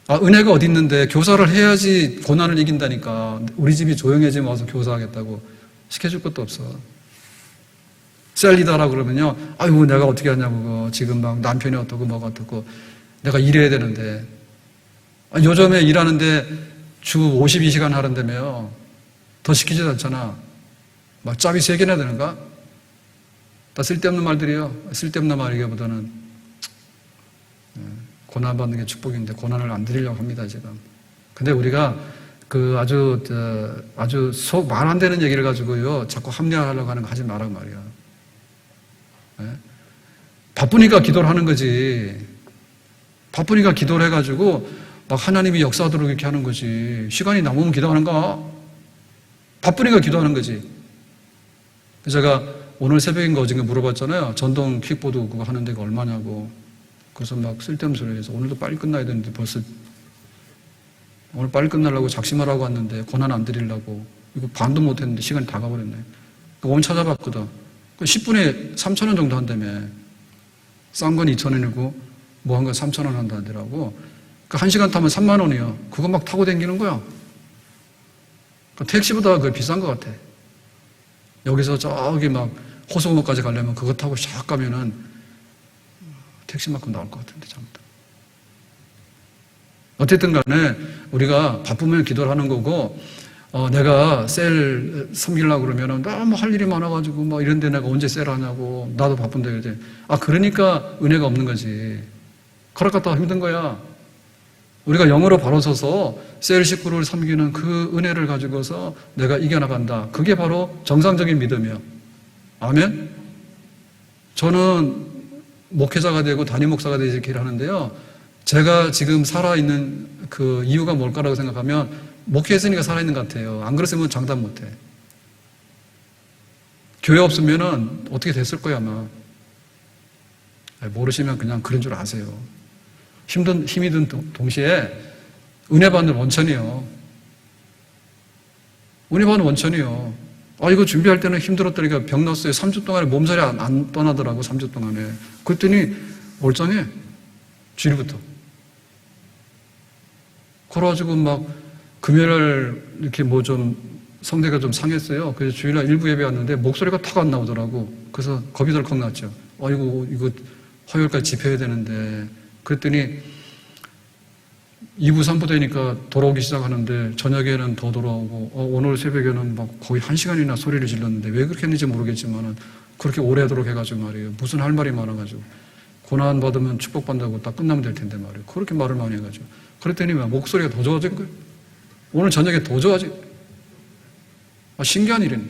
은혜가 어디 있는데 교사를 해야지 고난을 이긴다니까. 우리 집이 조용해지면 와서 교사하겠다고 시켜줄 것도 없어. 셀리다라고 그러면요, 아이고 내가 어떻게 하냐고, 지금 막 남편이 어떻고 뭐가 어떻고 내가 일해야 되는데. 요즘에 일하는데 주 52시간 하는데며 더 시키지도 않잖아. 막 짭이 3개나 되는가? 다 쓸데없는 말들이요. 쓸데없는 말이기보다는 고난받는 게 축복인데 고난을 안 드리려고 합니다, 지금. 근데 우리가 아주 속 말 안 되는 얘기를 가지고요, 자꾸 합리화하려고 하는 거 하지 말라고 말이야. 네? 바쁘니까 기도를 하는 거지. 바쁘니까 기도를 해가지고 막 하나님이 역사하도록 이렇게 하는 거지. 시간이 남으면 기도하는가? 바쁘니까 기도하는 거지. 제가 오늘 새벽인가 어젠가 물어봤잖아요. 전동 킥보드 그거 하는 데가 얼마냐고. 그래서 막 쓸데없는 소리 해서 오늘도 빨리 끝나야 되는데 벌써 오늘 빨리 끝나려고 작심하라고 왔는데 고난 안 드리려고 이거 반도 못 했는데 시간이 다 가버렸네. 오늘 찾아봤거든. 10분에 3,000원 정도 한다며. 싼 건 2,000원이고 뭐 한 건 3,000원 한다더라고. 1시간 타면 3만 원이요. 그거 막 타고 다니는 거야. 택시보다 그게 비싼 것 같아. 여기서 저기 막 호수공원까지 가려면 그거 타고 샥 가면은 택시만큼 나올 것 같은데 잘못하면. 어쨌든 간에 우리가 바쁘면 기도를 하는 거고, 내가 셀 섬기려고 그러면은 너무 할 일이 많아가지고 막 이런데 내가 언제 셀 하냐고, 나도 바쁜데 그러지. 그러니까 은혜가 없는 거지. 그럴 갔다가 힘든 거야. 우리가 영으로 바로 서서 셀 식구를 섬기는 그 은혜를 가지고서 내가 이겨나간다. 그게 바로 정상적인 믿음이에요. 아멘? 저는 목회자가 되고 담임 목사가 되지 이렇게 하는데요. 제가 지금 살아있는 그 이유가 뭘까라고 생각하면 목회했으니까 살아있는 것 같아요. 안 그랬으면 장담 못해. 교회 없으면은 어떻게 됐을 거야 아마. 모르시면 그냥 그런 줄 아세요. 힘이 든 동시에 은혜 받는 원천이요. 은혜 받는 원천이요. 이거 준비할 때는 힘들었더니까 병 났어요. 3주 동안에 몸살이 안 떠나더라고. 3주 동안에. 그랬더니 멀쩡해. 주일부터. 그래가지고 막 금요일 이렇게 뭐 좀 성대가 좀 상했어요. 그래서 주일날 일부 예배 왔는데 목소리가 탁 안 나오더라고. 그래서 겁이 덜컥 났죠. 이거 화요일까지 집회해야 되는데. 그랬더니 2부 3부 되니까 돌아오기 시작하는데 저녁에는 더 돌아오고 오늘 새벽에는 막 거의 1시간이나 소리를 질렀는데 왜 그렇게 했는지 모르겠지만은 그렇게 오래 하도록 해가지고 말이에요. 무슨 할 말이 많아가지고 고난 받으면 축복받는다고 딱 끝나면 될 텐데 말이에요. 그렇게 말을 많이 해가지고 그랬더니 목소리가 더 좋아진 거예요. 오늘 저녁에 더 좋아진 거예요. 신기한 일이네.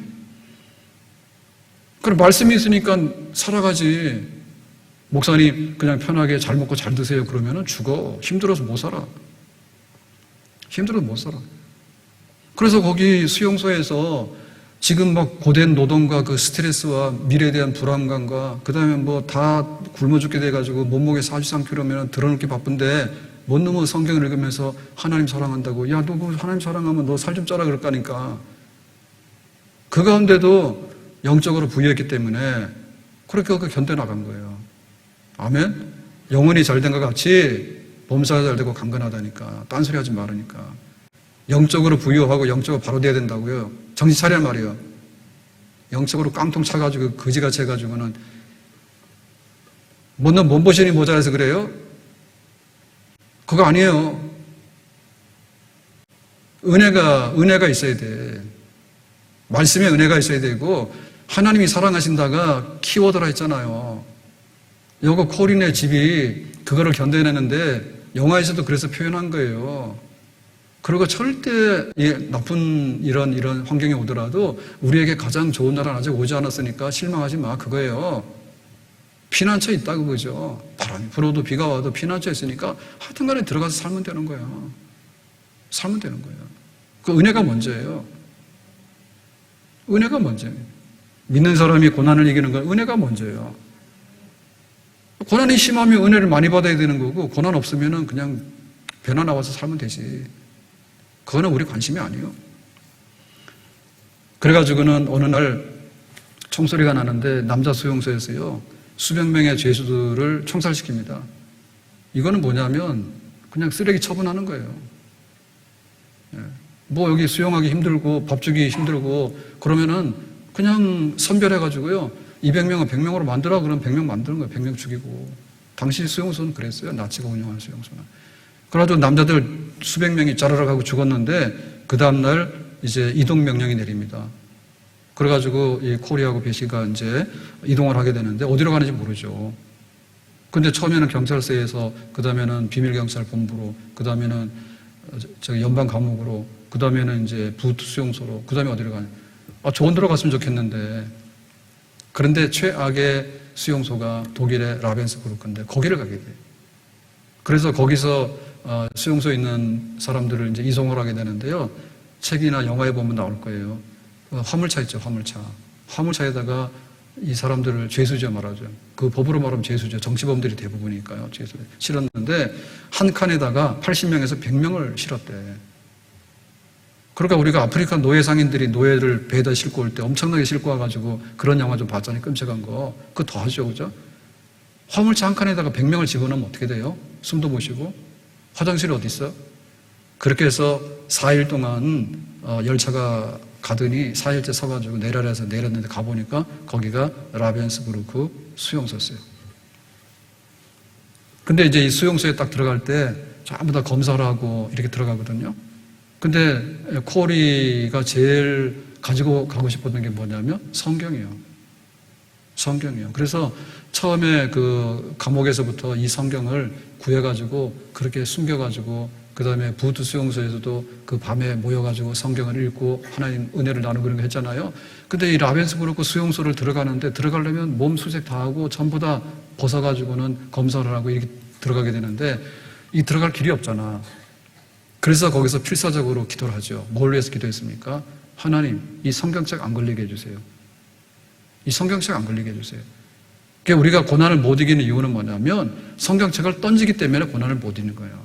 그럼 말씀이 있으니까 살아가지. 목사님 그냥 편하게 잘 먹고 잘 드세요 그러면은 죽어. 힘들어서 못 살아. 힘들어서 못 살아. 그래서 거기 수용소에서 지금 막 고된 노동과 그 스트레스와 미래에 대한 불안감과 그 다음에 뭐 다 굶어 죽게 돼가지고 몸무게 43kg면 들어놓기 바쁜데 못 넘어 성경을 읽으면서 하나님 사랑한다고. 야, 너 하나님 사랑하면 너 살 좀 쪄라 그럴 거니까. 그 가운데도 영적으로 부유했기 때문에 그렇게 견뎌나간 거예요. 아멘? 영혼이 잘된 것 같이 몸사가 잘되고 강건하다니까. 딴소리 하지 말으니까. 영적으로 부유하고 영적으로 바로 돼야 된다고요. 정신 차리란 말이에요. 영적으로 깡통 차가지고 거지같이 해가지고는 너 몸보신이 모자라서 그래요? 그거 아니에요. 은혜가 있어야 돼. 말씀에 은혜가 있어야 되고 하나님이 사랑하신다가 키워드라 했잖아요. 요거 코린의 집이 그거를 견뎌내는데 영화에서도 그래서 표현한 거예요. 그리고 절대 나쁜 이런 환경이 오더라도 우리에게 가장 좋은 날은 아직 오지 않았으니까 실망하지 마. 그거예요. 피난처 있다고 그죠. 바람이 불어도 비가 와도 피난처 있으니까 하여튼 간에 들어가서 살면 되는 거야. 살면 되는 거야. 그 은혜가 먼저예요. 은혜가 먼저예요. 믿는 사람이 고난을 이기는 건 은혜가 먼저예요. 고난이 심하면 은혜를 많이 받아야 되는 거고 고난 없으면 그냥 배나 나와서 살면 되지. 그거는 우리 관심이 아니에요. 그래가지고는 어느 날 총소리가 나는데 남자 수용소에서요 수백 명의 죄수들을 총살시킵니다. 이거는 뭐냐면 그냥 쓰레기 처분하는 거예요. 뭐 여기 수용하기 힘들고 밥 주기 힘들고 그러면은 그냥 선별해가지고요 200명을 100명으로 만들어. 그러면 100명 만드는 거예요. 100명 죽이고. 당시 수용소는 그랬어요. 나치가 운영하는 수용소는. 그래가지고 남자들 수백 명이 자르러 가고 죽었는데 그 다음날 이제 이동 명령이 내립니다. 그래가지고 이 코리하고 베시가 이제 이동을 하게 되는데 어디로 가는지 모르죠. 근데 처음에는 경찰서에서 그 다음에는 비밀경찰본부로 그 다음에는 연방 감옥으로 그 그 다음에는 이제 부트 수용소로, 그 다음에 어디로 가냐. 좋은 데로 갔으면 좋겠는데, 그런데 최악의 수용소가 독일의 라벤스부르크인데 거기를 가게 돼요. 그래서 거기서 수용소에 있는 사람들을 이제 이송을 하게 되는데요. 책이나 영화에 보면 나올 거예요. 화물차 있죠, 화물차. 화물차에다가 이 사람들을 죄수죠 말하죠. 그 법으로 말하면 죄수죠. 정치범들이 대부분이니까요. 죄수 실었는데 한 칸에다가 80명에서 100명을 실었대. 그러니까 우리가 아프리카 노예 상인들이 노예를 배에다 싣고 올 때 엄청나게 싣고 와가지고 그런 영화 좀 봤잖아요. 끔찍한 거. 그거 더 하죠, 그죠? 화물차 한 칸에다가 100명을 집어넣으면 어떻게 돼요? 숨도 못 쉬고. 화장실이 어디 있어? 그렇게 해서 4일 동안 열차가 가더니 4일째 서가지고 내려라 해서 내렸는데 가보니까 거기가 라벤스부르크 수용소였어요. 근데 이제 이 수용소에 딱 들어갈 때 전부 다 검사를 하고 이렇게 들어가거든요. 근데 코리가 제일 가지고 가고 싶었던 게 뭐냐면 성경이에요. 성경이에요. 그래서 처음에 그 감옥에서부터 이 성경을 구해가지고 그렇게 숨겨가지고 그 다음에 부트 수용소에서도 그 밤에 모여가지고 성경을 읽고 하나님 은혜를 나누고 그런 거 했잖아요. 근데 이 라벤스부르크 수용소를 들어가는데 들어가려면 몸 수색 다 하고 전부 다 벗어가지고는 검사를 하고 이렇게 들어가게 되는데 이 들어갈 길이 없잖아. 그래서 거기서 필사적으로 기도를 하죠. 뭘 위해서 기도했습니까? 하나님, 이 성경책 안 걸리게 해주세요. 이 성경책 안 걸리게 해주세요. 그러니까 우리가 고난을 못 이기는 이유는 뭐냐면 성경책을 던지기 때문에 고난을 못 이기는 거예요.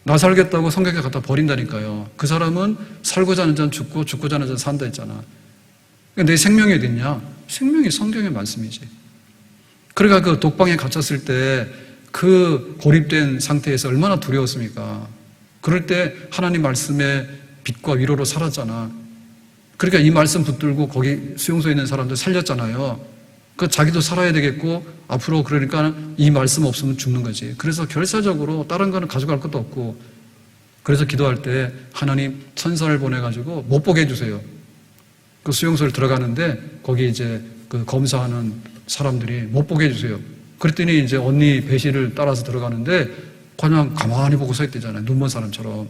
나 살겠다고 성경책 갖다 버린다니까요. 그 사람은 살고자 하는 자는 죽고 죽고자 하는 자는 산다 했잖아. 그러니까 내 생명이 어딨냐? 생명이 성경의 말씀이지. 그러니까 그 독방에 갇혔을 때 그 고립된 상태에서 얼마나 두려웠습니까? 그럴 때 하나님 말씀의 빛과 위로로 살았잖아. 그러니까 이 말씀 붙들고 거기 수용소에 있는 사람들 살렸잖아요. 그 자기도 살아야 되겠고 앞으로 그러니까 이 말씀 없으면 죽는 거지. 그래서 결사적으로 다른 거는 가져갈 것도 없고 그래서 기도할 때 하나님 천사를 보내가지고 못 보게 해주세요. 그 수용소를 들어가는데 거기 이제 그 검사하는 사람들이 못 보게 해주세요. 그랬더니 이제 언니 배시를 따라서 들어가는데 그냥 가만히 보고 서 있대잖아요. 눈먼 사람처럼.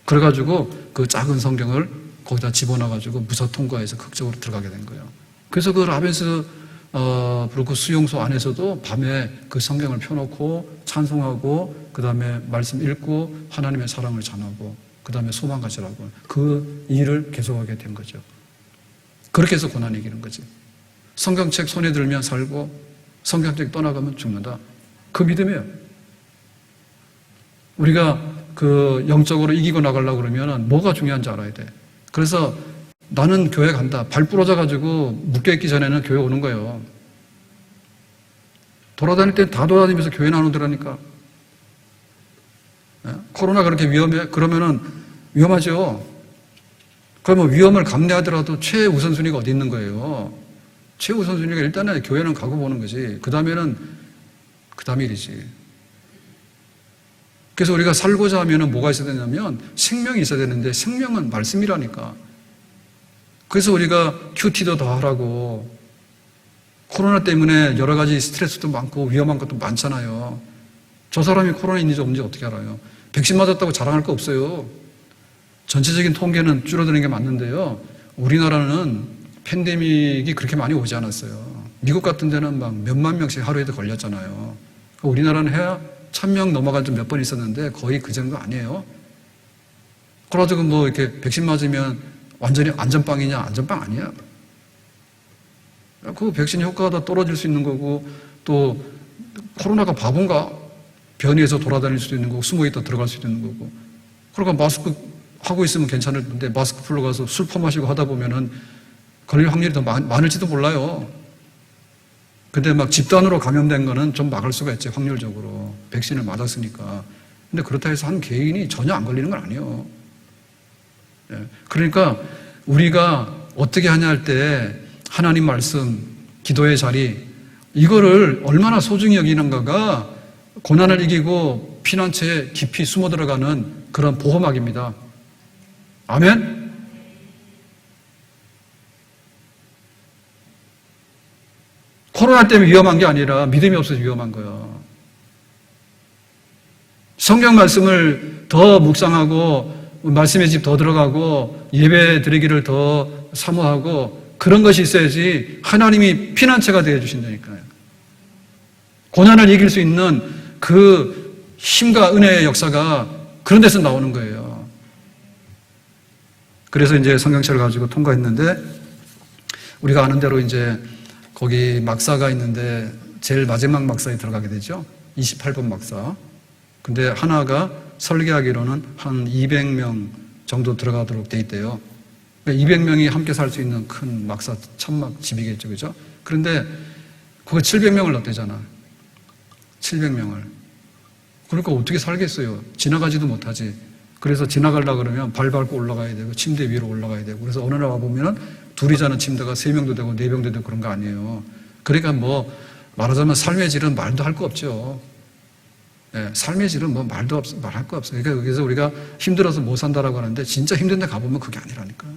그래가지고 그 작은 성경을 거기다 집어넣어가지고 무사 통과해서 극적으로 들어가게 된 거예요. 그래서 그 라벤스부르크 수용소 안에서도 밤에 그 성경을 펴놓고 찬송하고 그 다음에 말씀 읽고 하나님의 사랑을 전하고 그 다음에 소망 가지라고 그 일을 계속하게 된 거죠. 그렇게 해서 고난이 이기는 거지. 성경책 손에 들면 살고 성경책 떠나가면 죽는다. 그 믿음이에요. 우리가 그 영적으로 이기고 나가려고 그러면 뭐가 중요한지 알아야 돼. 그래서 나는 교회 간다. 발 부러져가지고 묶여있기 전에는 교회 오는 거예요. 돌아다닐 때 다 돌아다니면서 교회 나누더라니까. 코로나 그렇게 위험해? 그러면은 위험하죠. 그러면 위험을 감내하더라도 최우선순위가 어디 있는 거예요? 최우선순위가 일단은 교회는 가고 보는 거지. 그 다음에는 그 다음 일이지. 그래서 우리가 살고자 하면은 뭐가 있어야 되냐면 생명이 있어야 되는데 생명은 말씀이라니까. 그래서 우리가 큐티도 더 하라고. 코로나 때문에 여러 가지 스트레스도 많고 위험한 것도 많잖아요. 저 사람이 코로나 있는지 없는지 어떻게 알아요? 백신 맞았다고 자랑할 거 없어요. 전체적인 통계는 줄어드는 게 맞는데요. 우리나라는 팬데믹이 그렇게 많이 오지 않았어요. 미국 같은 데는 막 몇만 명씩 하루에도 걸렸잖아요. 우리나라는 해야 1000명 넘어간 적 몇 번 있었는데 거의 그 정도 아니에요. 그래가지고 뭐 이렇게 백신 맞으면 완전히 안전빵이냐? 안전빵 아니야. 그 백신 효과가 다 떨어질 수 있는 거고 또 코로나가 바본가? 변이해서 돌아다닐 수도 있는 거고 숨어있다 들어갈 수도 있는 거고 그러니까 마스크 하고 있으면 괜찮은데 마스크 풀러 가서 술 퍼마시고 하다 보면은 걸릴 확률이 더 많을지도 몰라요. 근데 막 집단으로 감염된 거는 좀 막을 수가 있지, 확률적으로. 백신을 맞았으니까. 근데 그렇다 해서 한 개인이 전혀 안 걸리는 건 아니에요. 그러니까 우리가 어떻게 하냐 할 때 하나님 말씀, 기도의 자리, 이거를 얼마나 소중히 여기는가가 고난을 이기고 피난처에 깊이 숨어 들어가는 그런 보호막입니다. 아멘? 코로나 때문에 위험한 게 아니라 믿음이 없어서 위험한 거예요. 성경 말씀을 더 묵상하고 말씀의 집 더 들어가고 예배 드리기를 더 사모하고 그런 것이 있어야지 하나님이 피난처가 되어 주신다니까요. 고난을 이길 수 있는 그 힘과 은혜의 역사가 그런 데서 나오는 거예요. 그래서 이제 성경책을 가지고 통과했는데 우리가 아는 대로 이제 거기 막사가 있는데 제일 마지막 막사에 들어가게 되죠. 28번 막사. 근데 하나가 설계하기로는 한 200명 정도 들어가도록 돼 있대요. 200명이 함께 살 수 있는 큰 막사, 천막 집이겠죠. 그죠? 그런데 그거 700명을 넣었대잖아. 700명을. 그러니까 어떻게 살겠어요? 지나가지도 못하지. 그래서 지나가려고 그러면 발 밟고 올라가야 되고 침대 위로 올라가야 되고 그래서 어느 날 와보면은 둘이 자는 침대가 3명도 되고 4명도 되고 그런 거 아니에요. 그러니까 뭐 말하자면 삶의 질은 말도 할 거 없죠. 네, 삶의 질은 뭐 말할 거 없어요. 그러니까 여기서 우리가 힘들어서 못 산다라고 하는데 진짜 힘든 데 가보면 그게 아니라니까.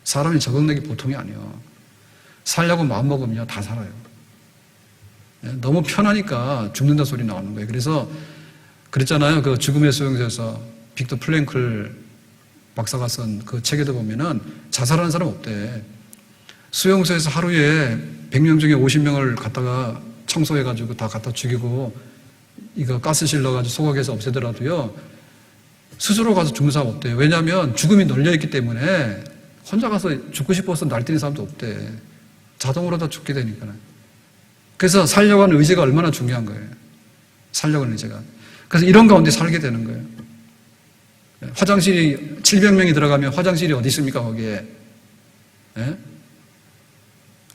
사람이 적응력이 보통이 아니에요. 살려고 마음먹으면 다 살아요. 네, 너무 편하니까 죽는다 소리 나오는 거예요. 그래서 그랬잖아요. 그 죽음의 수용소에서 빅터 플랭클 박사가 쓴 그 책에도 보면은 자살하는 사람 없대. 수용소에서 하루에 100명 중에 50명을 갖다가 청소해가지고 다 갖다 죽이고 이거 가스 실러가지고 소각해서 없애더라도요 스스로 가서 죽는 사람 없대요. 왜냐하면 죽음이 널려있기 때문에 혼자 가서 죽고 싶어서 날뛰는 사람도 없대. 자동으로 다 죽게 되니까. 그래서 살려고 하는 의지가 얼마나 중요한 거예요. 살려고 하는 의지가. 그래서 이런 가운데 살게 되는 거예요. 화장실이 700명이 들어가면 화장실이 어디 있습니까 거기에? 예?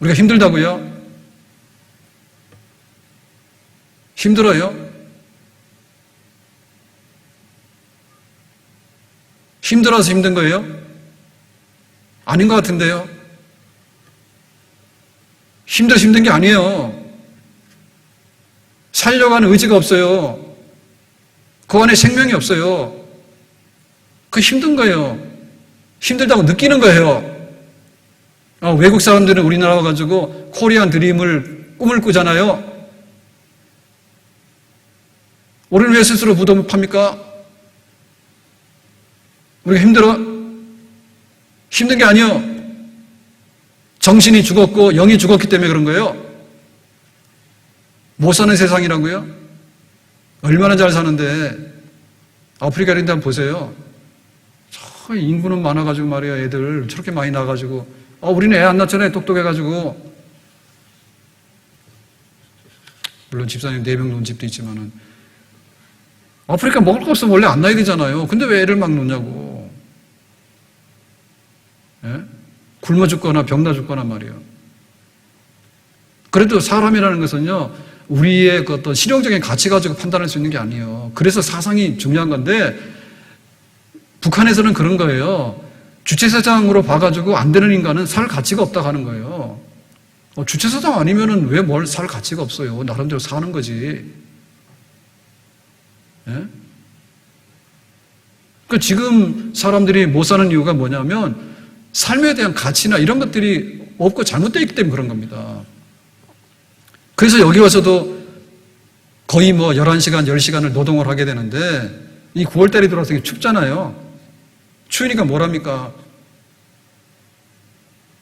우리가 힘들다고요? 힘들어요? 힘들어서 힘든 거예요? 아닌 것 같은데요? 힘들어서 힘든 게 아니에요. 살려고 하는 의지가 없어요. 그 안에 생명이 없어요. 그 힘든 거예요. 힘들다고 느끼는 거예요. 외국 사람들은 우리나라 와가지고 코리안 드림을 꿈을 꾸잖아요. 우리는 왜 스스로 부담합니까? 우리가 힘들어? 힘든 게 아니요. 정신이 죽었고 영이 죽었기 때문에 그런 거예요. 못 사는 세상이라고요? 얼마나 잘 사는데 아프리카 이런 데 한번 보세요. 저 인구는 많아가지고 말이야 애들 저렇게 많이 나가지고 우리는 애 안 낳잖아요. 똑똑해가지고 물론 집사님 4명 놓은 집도 있지만은 아프리카 먹을 거 없으면 원래 안 낳아야 되잖아요. 근데 왜 애를 막 놓냐고. 예? 굶어 죽거나 병나 죽거나 말이에요. 그래도 사람이라는 것은요, 우리의 그 어떤 실용적인 가치 가지고 판단할 수 있는 게 아니에요. 그래서 사상이 중요한 건데, 북한에서는 그런 거예요. 주체사상으로 봐가지고 안 되는 인간은 살 가치가 없다고 하는 거예요. 주체사상 아니면은 왜 뭘 살 가치가 없어요. 나름대로 사는 거지. 예? 그러니까 지금 사람들이 못 사는 이유가 뭐냐면 삶에 대한 가치나 이런 것들이 없고 잘못되어 있기 때문에 그런 겁니다. 그래서 여기 와서도 거의 뭐 11시간, 10시간을 노동을 하게 되는데 이 9월달이 들어와서 춥잖아요. 추우니까 뭘 합니까?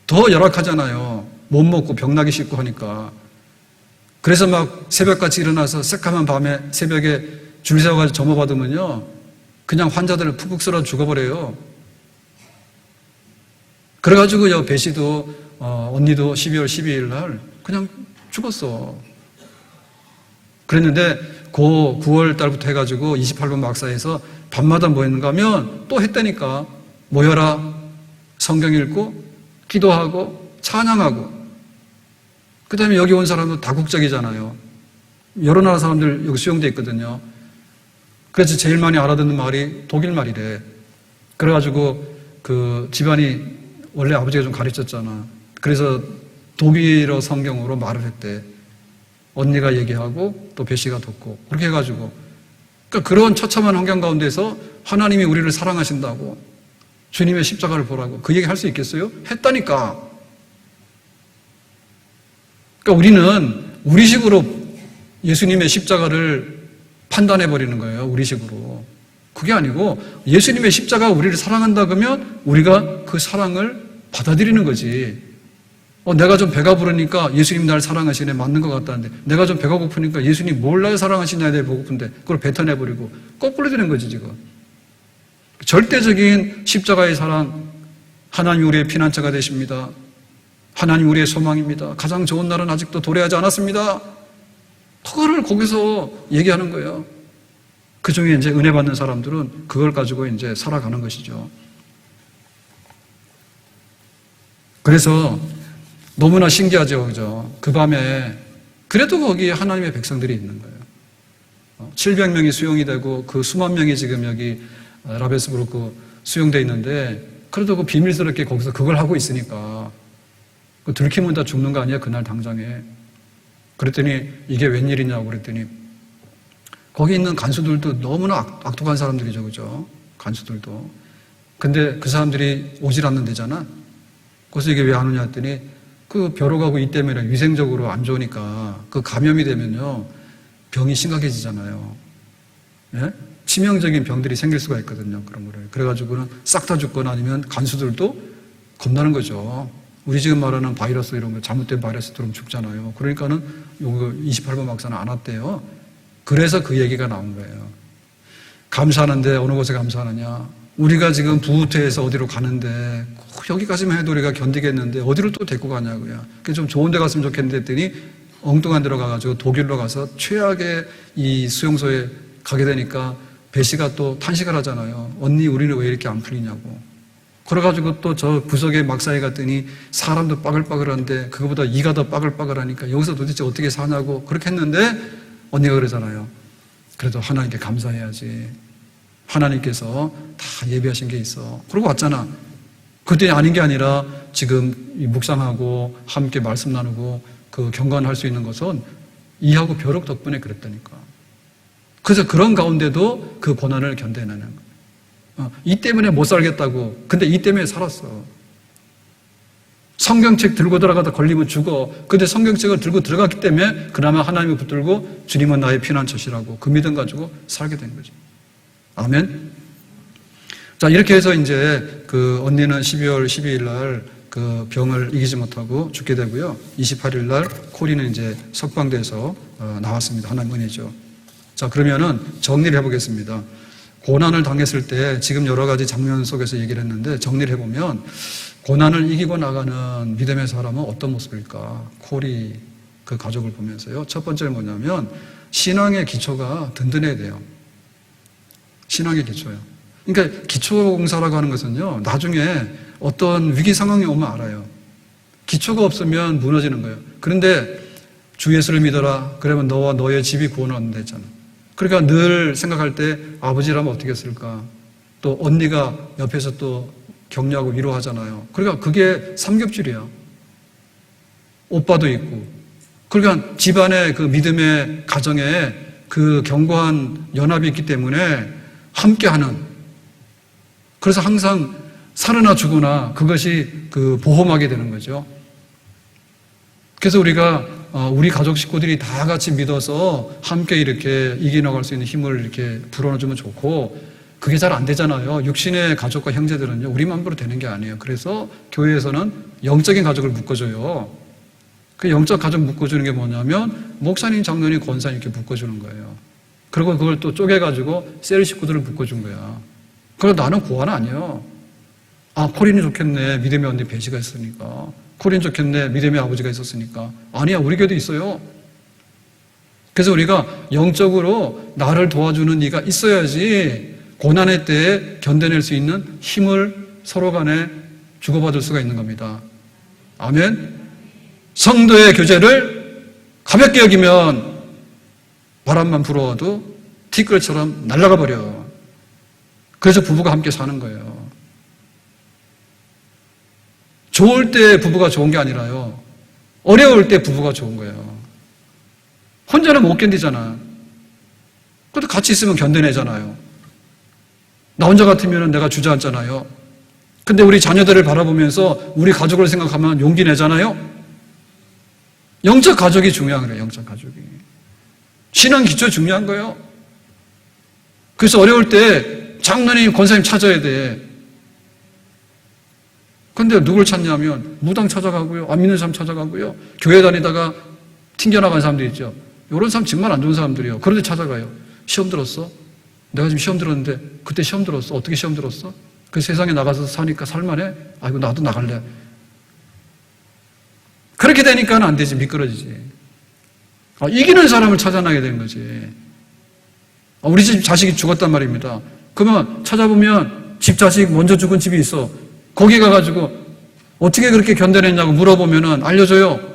더 열악하잖아요. 못 먹고 병나기 쉽고 하니까. 그래서 막 새벽같이 일어나서 새까만 밤에 새벽에 줄 세워가지고 점호받으면요 그냥 환자들 푹푹 썰어 죽어버려요. 그래가지고 배 씨도 언니도 12월 12일 날 그냥 죽었어. 그랬는데 그 9월 달부터 해가지고 28번 막사에서 밤마다 뭐 했는가 하면 또 했다니까. 모여라, 성경 읽고 기도하고 찬양하고. 그 다음에 여기 온 사람도 다국적이잖아요. 여러 나라 사람들 여기 수용되어 있거든요. 그래서 제일 많이 알아듣는 말이 독일 말이래. 그래가지고 그 집안이 원래 아버지가 좀 가르쳤잖아. 그래서 독일어 성경으로 말을 했대. 언니가 얘기하고 또 배 씨가 듣고 그렇게 해가지고 그러니까 그런 처참한 환경 가운데서 하나님이 우리를 사랑하신다고 주님의 십자가를 보라고 그 얘기 할 수 있겠어요? 했다니까. 그러니까 우리는 우리식으로 예수님의 십자가를 판단해버리는 거예요. 우리식으로. 그게 아니고 예수님의 십자가가 우리를 사랑한다 그러면 우리가 그 사랑을 받아들이는 거지. 내가 좀 배가 부르니까 예수님 나를 사랑하시네. 맞는 것 같다는데 내가 좀 배가 고프니까 예수님 뭘 날 사랑하시냐에 대해 배고픈데 그걸 뱉어내버리고 거꾸로 되는 거지 지금. 절대적인 십자가의 사랑, 하나님 우리의 피난처가 되십니다. 하나님 우리의 소망입니다. 가장 좋은 날은 아직도 도래하지 않았습니다. 그거를 거기서 얘기하는 거예요. 그 중에 이제 은혜 받는 사람들은 그걸 가지고 이제 살아가는 것이죠. 그래서 너무나 신기하죠, 그죠? 그 밤에 그래도 거기 하나님의 백성들이 있는 거예요. 700명이 수용이 되고 그 수만 명이 지금 여기 라베스부르크 수용되어 있는데 그래도 그 비밀스럽게 거기서 그걸 하고 있으니까 들키면 다 죽는 거 아니야, 그날 당장에. 그랬더니 이게 웬일이냐고 그랬더니 거기 있는 간수들도 너무나 악독한 사람들이죠, 그죠? 간수들도. 근데 그 사람들이 오질 않는 데잖아. 그래서 이게 왜 안 오냐 했더니 그 벼룩하고 이 때문에 위생적으로 안 좋으니까 그 감염이 되면요 병이 심각해지잖아요. 예? 치명적인 병들이 생길 수가 있거든요. 그런 거를. 그래가지고는 싹 다 죽거나 아니면 간수들도 겁나는 거죠. 우리 지금 말하는 바이러스 이런 거 잘못된 바이러스 들어오면 죽잖아요. 그러니까는 요거 28번 박사는 안 왔대요. 그래서 그 얘기가 나온 거예요. 감사하는데 어느 곳에 감사하느냐. 우리가 지금 부후퇴해서 어디로 가는데 여기까지만 해도 우리가 견디겠는데 어디로 또 데리고 가냐고요. 그래서 좀 좋은 데 갔으면 좋겠는데 했더니 엉뚱한 데로 가가지고 독일로 가서 최악의 이 수용소에 가게 되니까 배씨가 또 탄식을 하잖아요. 언니 우리는 왜 이렇게 안 풀리냐고. 그래가지고 또 저 구석에 막사에 갔더니 사람도 빠글빠글한데 그거보다 이가 더 빠글빠글하니까 여기서 도대체 어떻게 사냐고 그렇게 했는데 언니가 그러잖아요. 그래도 하나님께 감사해야지. 하나님께서 다 예비하신 게 있어. 그러고 왔잖아. 그때 아닌 게 아니라 지금 묵상하고 함께 말씀 나누고 그 경건할 수 있는 것은 이하고 벼룩 덕분에 그랬다니까. 그래서 그런 가운데도 그 고난을 견뎌내는 거예요. 이 때문에 못 살겠다고. 근데 이 때문에 살았어. 성경책 들고 들어가다 걸리면 죽어. 근데 성경책을 들고 들어갔기 때문에 그나마 하나님을 붙들고 주님은 나의 피난처시라고 그 믿음 가지고 살게 된 거죠. 아멘. 자, 이렇게 해서 이제 그 언니는 12월 12일 날 그 병을 이기지 못하고 죽게 되고요. 28일 날 코리는 이제 석방돼서 나왔습니다. 하나님 은혜죠. 자, 그러면은 정리를 해보겠습니다. 고난을 당했을 때 지금 여러 가지 장면 속에서 얘기를 했는데 정리를 해보면 고난을 이기고 나가는 믿음의 사람은 어떤 모습일까? 코리 그 가족을 보면서요. 첫 번째는 뭐냐면 신앙의 기초가 든든해야 돼요. 신앙의 기초요. 그러니까 기초공사라고 하는 것은요. 나중에 어떤 위기 상황이 오면 알아요. 기초가 없으면 무너지는 거예요. 그런데 주 예수를 믿어라. 그러면 너와 너의 집이 구원을 얻는다 했잖아. 그러니까 늘 생각할 때 아버지라면 어떻게 했을까? 또 언니가 옆에서 또 격려하고 위로하잖아요. 그러니까 그게 삼겹줄이야. 오빠도 있고. 그러니까 집안의 그 믿음의 가정에 그 견고한 연합이 있기 때문에 함께하는. 그래서 항상 살으나 죽으나 그것이 그 보험하게 되는 거죠. 그래서 우리가 우리 가족 식구들이 다 같이 믿어서 함께 이렇게 이겨나갈 수 있는 힘을 이렇게 불어넣어주면 좋고 그게 잘 안 되잖아요. 육신의 가족과 형제들은요. 우리 맘대로 되는 게 아니에요. 그래서 교회에서는 영적인 가족을 묶어줘요. 그 영적 가족 묶어주는 게 뭐냐면 목사님, 장로님, 권사님 이렇게 묶어주는 거예요. 그리고 그걸 또 쪼개가지고 셀 식구들을 묶어준 거야. 그래서 나는 고안 아니에요. 아, 코린이 좋겠네. 믿음의 언니 배시가 있으니까. 코린 좋겠네. 믿음의 아버지가 있었으니까. 아니야. 우리 교회도 있어요. 그래서 우리가 영적으로 나를 도와주는 이가 있어야지 고난의 때에 견뎌낼 수 있는 힘을 서로 간에 주고받을 수가 있는 겁니다. 아멘. 성도의 교제를 가볍게 여기면 바람만 불어와도 티끌처럼 날아가 버려. 그래서 부부가 함께 사는 거예요. 좋을 때 부부가 좋은 게 아니라요. 어려울 때 부부가 좋은 거예요. 혼자는 못 견디잖아. 그래도 같이 있으면 견뎌내잖아요. 나 혼자 같으면 내가 주저앉잖아요. 근데 우리 자녀들을 바라보면서 우리 가족을 생각하면 용기 내잖아요. 영적 가족이 중요한 거예요. 영적 가족이. 신앙 기초 중요한 거예요. 그래서 어려울 때 장로님, 권사님 찾아야 돼. 근데 누굴 찾냐면 무당 찾아가고요. 안 믿는 사람 찾아가고요. 교회 다니다가 튕겨나간 사람들 있죠. 이런 사람 정말 안 좋은 사람들이에요. 그런데 찾아가요. 시험 들었어? 내가 지금 시험 들었는데 그때 시험 들었어? 어떻게 시험 들었어? 그 세상에 나가서 사니까 살만해? 아이고 나도 나갈래. 그렇게 되니까는 안 되지. 미끄러지지. 이기는 사람을 찾아나게 되는 거지. 우리 집 자식이 죽었단 말입니다. 그러면 찾아보면 집 자식 먼저 죽은 집이 있어. 거기 가가지고 어떻게 그렇게 견뎌냈냐고 물어보면은 알려줘요.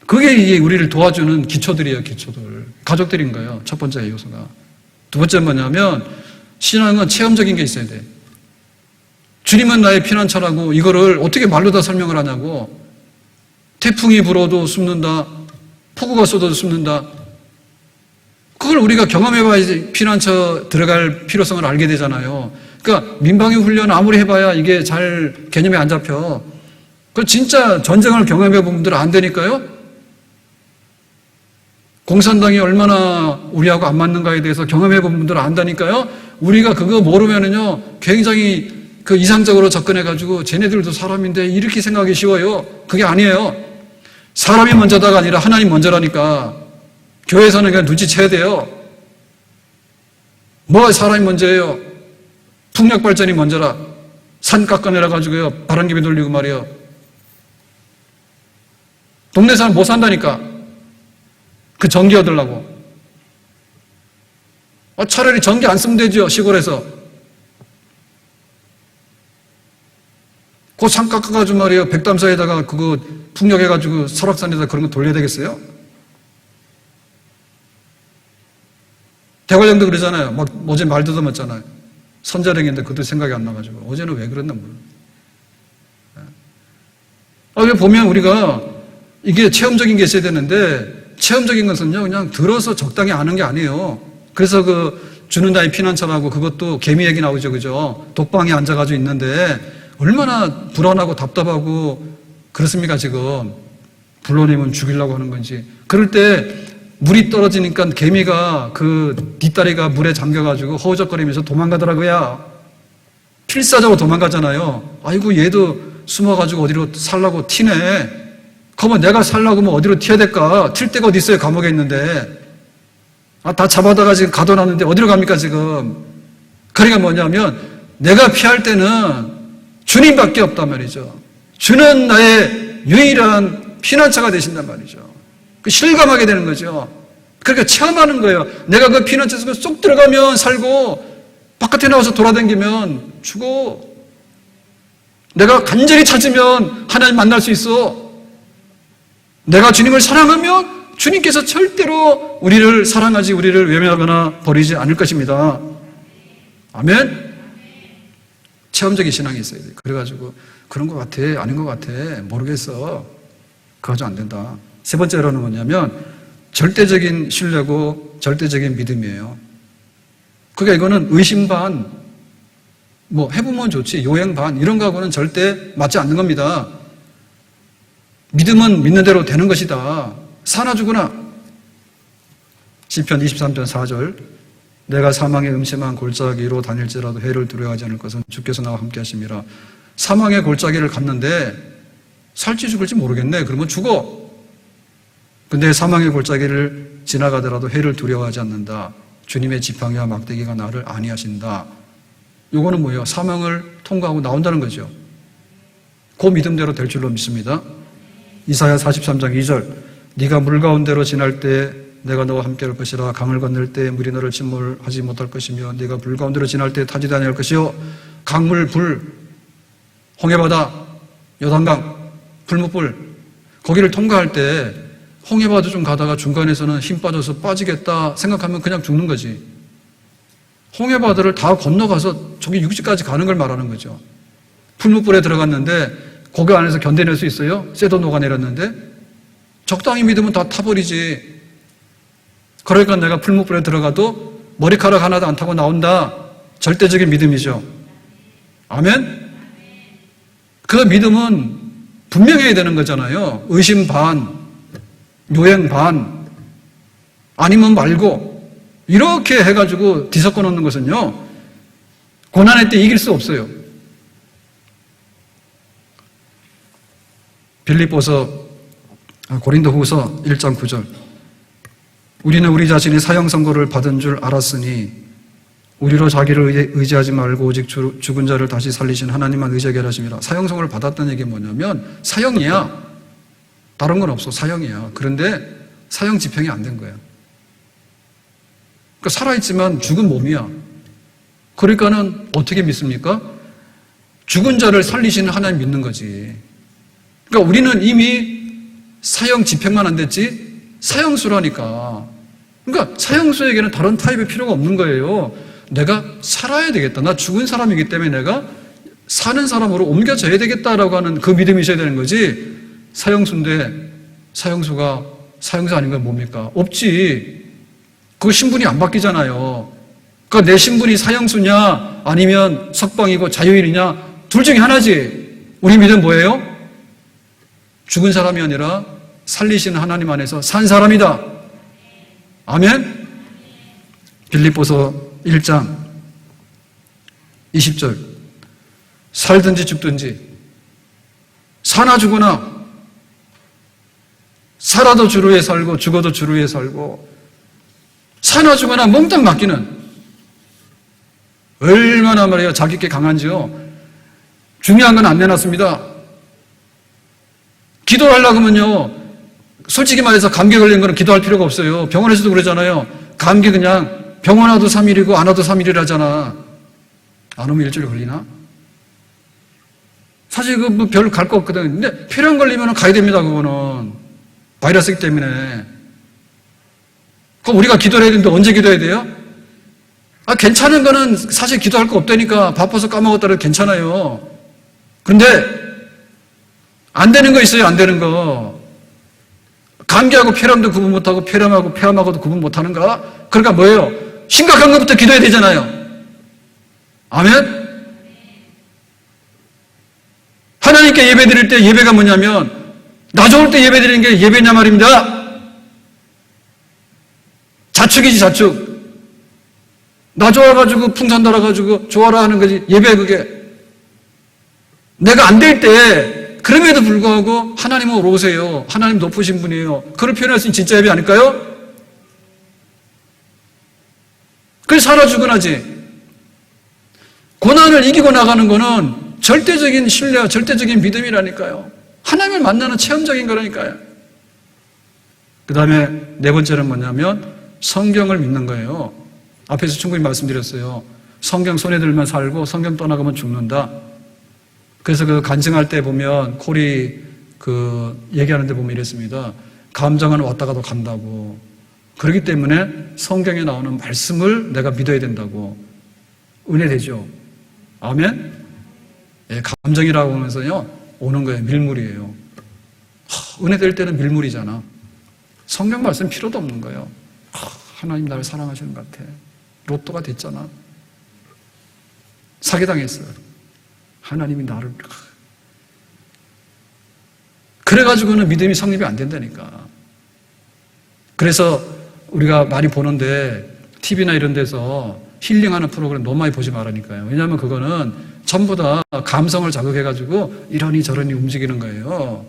그게 이게 우리를 도와주는 기초들이에요, 기초들. 가족들인 거예요. 첫 번째 요소가. 두 번째 뭐냐면 신앙은 체험적인 게 있어야 돼. 주님은 나의 피난처라고 이거를 어떻게 말로 다 설명을 하냐고. 태풍이 불어도 숨는다. 폭우가 쏟아도 숨는다. 그걸 우리가 경험해봐야지 피난처 들어갈 필요성을 알게 되잖아요. 그러니까 민방위 훈련 아무리 해봐야 이게 잘 개념이 안 잡혀. 그 진짜 전쟁을 경험해본 분들은 안 되니까요. 공산당이 얼마나 우리하고 안 맞는가에 대해서 경험해본 분들은 안다니까요. 우리가 그거 모르면은요 굉장히 그 이상적으로 접근해가지고 쟤네들도 사람인데 이렇게 생각하기 쉬워요. 그게 아니에요. 사람이 먼저다가 아니라 하나님 먼저라니까. 교회에서는 그냥 눈치채야 돼요. 뭐가 사람이 먼저예요? 풍력 발전이 먼저라. 산 깎아내려가지고요 바람개비 돌리고 말이에요. 동네 사람 못 산다니까. 그 전기 얻으려고. 차라리 전기 안 쓰면 되죠, 시골에서. 그 산 깎아가지고 말이에요. 백담사에다가 그거 풍력해가지고 설악산에다 그런 거 돌려야 되겠어요? 대관령도 그러잖아요. 막 어제 말 더듬었잖아요. 선자령인데 그것도 생각이 안 나가지고. 어제는 왜 그랬나 몰라. 보면 우리가 이게 체험적인 게 있어야 되는데 체험적인 것은요, 그냥 들어서 적당히 아는 게 아니에요. 그래서 그 주는 나의 피난처라고 그것도 개미 얘기 나오죠, 그죠? 독방에 앉아가지고 있는데 얼마나 불안하고 답답하고 그렇습니까, 지금? 불러내면 죽이려고 하는 건지. 그럴 때 물이 떨어지니까 개미가 그 뒷다리가 물에 잠겨가지고 허우적거리면서 도망가더라고요. 필사적으로 도망가잖아요. 아이고, 얘도 숨어가지고 어디로 살라고 튀네. 그러면 내가 살라고 뭐 어디로 튀어야 될까? 튈 데가 어디 있어요? 감옥에 있는데. 다 잡아다가 지금 가둬놨는데 어디로 갑니까, 지금? 그러니까 뭐냐면 내가 피할 때는 주님밖에 없단 말이죠. 주는 나의 유일한 피난처가 되신단 말이죠. 실감하게 되는 거죠. 그러니까 체험하는 거예요. 내가 그 피난처 속에 쏙 들어가면 살고 바깥에 나와서 돌아다니면 죽어. 내가 간절히 찾으면 하나님 만날 수 있어. 내가 주님을 사랑하면 주님께서 절대로 우리를 사랑하지 우리를 외면하거나 버리지 않을 것입니다. 아멘? 체험적인 신앙이 있어야 돼요. 그래가지고 그런 것 같아, 아닌 것 같아, 모르겠어. 그거 가지고 안 된다. 세 번째로는 뭐냐면 절대적인 신뢰고 절대적인 믿음이에요. 그러니까 이거는 의심 반, 뭐 해보면 좋지, 요행 반 이런 거하고는 절대 맞지 않는 겁니다. 믿음은 믿는 대로 되는 것이다. 사나 죽으나. 시편 23편 4절. 내가 사망의 음침한 골짜기로 다닐지라도 해를 두려워하지 않을 것은 주께서 나와 함께 하심이라. 사망의 골짜기를 갔는데 살지 죽을지 모르겠네. 그러면 죽어. 근데 사망의 골짜기를 지나가더라도 해를 두려워하지 않는다. 주님의 지팡이와 막대기가 나를 안위하신다. 요거는 뭐예요? 사망을 통과하고 나온다는 거죠. 그 믿음대로 될 줄로 믿습니다. 이사야 43장 2절. 네가 물 가운데로 지날 때 내가 너와 함께 할 것이라. 강을 건널 때 물이 너를 침몰하지 못할 것이며 네가 물 가운데로 지날 때 타지도 아니할 것이요. 강물, 불, 홍해바다, 요단강, 불못불 거기를 통과할 때 홍해바다 좀 가다가 중간에서는 힘 빠져서 빠지겠다 생각하면 그냥 죽는 거지. 홍해바다를 다 건너가서 저기 육지까지 가는 걸 말하는 거죠. 풀무불에 들어갔는데 거기 안에서 견뎌낼 수 있어요? 쇠도 녹아내렸는데? 적당히 믿으면 다 타버리지. 그러니까 내가 풀무불에 들어가도 머리카락 하나도 안 타고 나온다. 절대적인 믿음이죠. 아멘? 그 믿음은 분명해야 되는 거잖아요. 의심 반, 요행 반, 아니면 말고. 이렇게 해가지고 뒤섞어 놓는 것은요, 고난의 때 이길 수 없어요. 고린도후서 1장 9절. 우리는 우리 자신이 사형 선고를 받은 줄 알았으니 우리로 자기를 의지하지 말고 오직 죽은 자를 다시 살리신 하나님만 의지하게 하심이라. 사형 선고를 받았다는 얘기는 뭐냐면 사형이야. 다른 건 없어. 사형이야. 그런데 사형 집행이 안 된 거야. 그러니까 살아있지만 죽은 몸이야. 그러니까는 어떻게 믿습니까? 죽은 자를 살리시는 하나님 믿는 거지. 그러니까 우리는 이미 사형 집행만 안 됐지 사형수라니까. 그러니까 사형수에게는 다른 타입의 필요가 없는 거예요. 내가 살아야 되겠다. 나 죽은 사람이기 때문에 내가 사는 사람으로 옮겨져야 되겠다라고 하는 그 믿음이 있어야 되는 거지. 사형수인데 사형수가 사형수 아닌 건 뭡니까? 없지. 그 신분이 안 바뀌잖아요. 그러니까 내 신분이 사형수냐 아니면 석방이고 자유인이냐 둘 중에 하나지. 우리 믿음 뭐예요? 죽은 사람이 아니라 살리시는 하나님 안에서 산 사람이다. 아멘? 빌립보서 1장 20절. 살든지 죽든지 사나 죽으나 살아도 주를 위해 살고 죽어도 주를 위해 살고 사나 죽으나 몽땅 맡기는 얼마나 말이에요 자기께 강한지요. 중요한 건 안 내놨습니다. 기도를 하려고 하면요 솔직히 말해서 감기 걸린 거는 기도할 필요가 없어요. 병원에서도 그러잖아요. 감기 그냥 병원 와도 3일이고 안 와도 3일이라잖아. 안 오면 일주일 걸리나? 사실 그 뭐 별로 갈 거 없거든. 근데 폐렴 걸리면 가야 됩니다. 그거는 바이러스이기 때문에. 그럼 우리가 기도를 해야 되는데 언제 기도해야 돼요? 괜찮은 거는 사실 기도할 거 없다니까. 바빠서 까먹었다고 괜찮아요. 그런데 안 되는 거 있어요. 안 되는 거. 감기하고 폐렴도 구분 못하고 폐렴하고 폐암하고도 구분 못하는가? 그러니까 뭐예요? 심각한 것부터 기도해야 되잖아요. 아멘? 하나님께 예배 드릴 때 예배가 뭐냐면 나 좋을 때 예배 드리는 게 예배냐 말입니다. 자축이지 자축. 나 좋아가지고 풍선 달아가지고 좋아라 하는 거지 예배 그게. 내가 안 될 때 그럼에도 불구하고 하나님은 오세요. 하나님 높으신 분이에요. 그걸 표현할 수 있는 진짜 예배 아닐까요? 그래서 살아 죽어나지. 고난을 이기고 나가는 거는 절대적인 신뢰와 절대적인 믿음이라니까요. 하나님을 만나는 체험적인 거라니까요. 그 다음에 네 번째는 뭐냐면 성경을 믿는 거예요. 앞에서 충분히 말씀드렸어요. 성경 손에 들면 살고 성경 떠나가면 죽는다. 그래서 그 간증할 때 보면 콜이 얘기하는 데 보면 이랬습니다. 감정은 왔다가도 간다고. 그렇기 때문에 성경에 나오는 말씀을 내가 믿어야 된다고. 은혜되죠. 아멘? 예, 감정이라고 하면서요 오는 거예요. 밀물이에요. 은혜될 때는 밀물이잖아. 성경 말씀 필요도 없는 거예요. 하나님 나를 사랑하시는 것 같아. 로또가 됐잖아. 사기당했어요. 하나님이 나를. 그래가지고는 믿음이 성립이 안 된다니까. 그래서 우리가 많이 보는데 TV나 이런 데서 힐링하는 프로그램 너무 많이 보지 말라니까요. 왜냐하면 그거는 전부 다 감성을 자극해가지고 이러니 저러니 움직이는 거예요.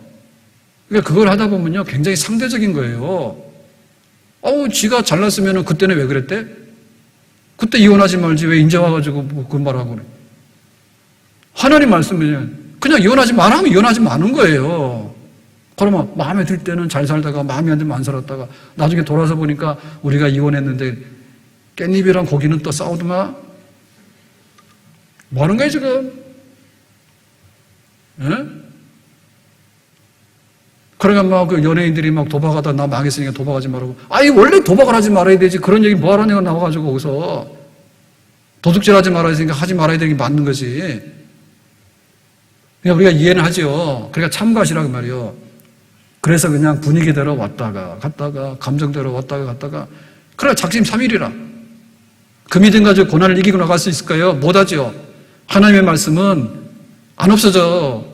그러니까 그걸 하다 보면요 굉장히 상대적인 거예요. 지가 잘났으면 그때는 왜 그랬대? 그때 이혼하지 말지 왜 이제 와가지고 그 말하고 그래. 하나님 말씀이면 그냥 이혼하지 마라 하면 이혼하지 마는 거예요. 그러면 마음에 들 때는 잘 살다가 마음에 안 들면 안 살았다가 나중에 돌아서 보니까 우리가 이혼했는데 깻잎이랑 고기는 또 싸우더만 뭐 하는 거예요 지금? 예? 그러니까 막 그 연예인들이 막 도박하다 나 망했으니까 도박하지 말라고. 원래 도박을 하지 말아야 되지. 그런 얘기 뭐 하라냐고 나와가지고 거기서 도둑질 하지 말아야 되니까 하지 말아야 되는 게 맞는 거지. 그냥 우리가 이해는 하죠. 그러니까 참고하시라고 말이요. 그래서 그냥 분위기대로 왔다가 갔다가 감정대로 왔다가 갔다가 그래 작심삼일이라. 그 믿음 가지고 고난을 이기고 나갈 수 있을까요? 못하죠. 하나님의 말씀은 안 없어져.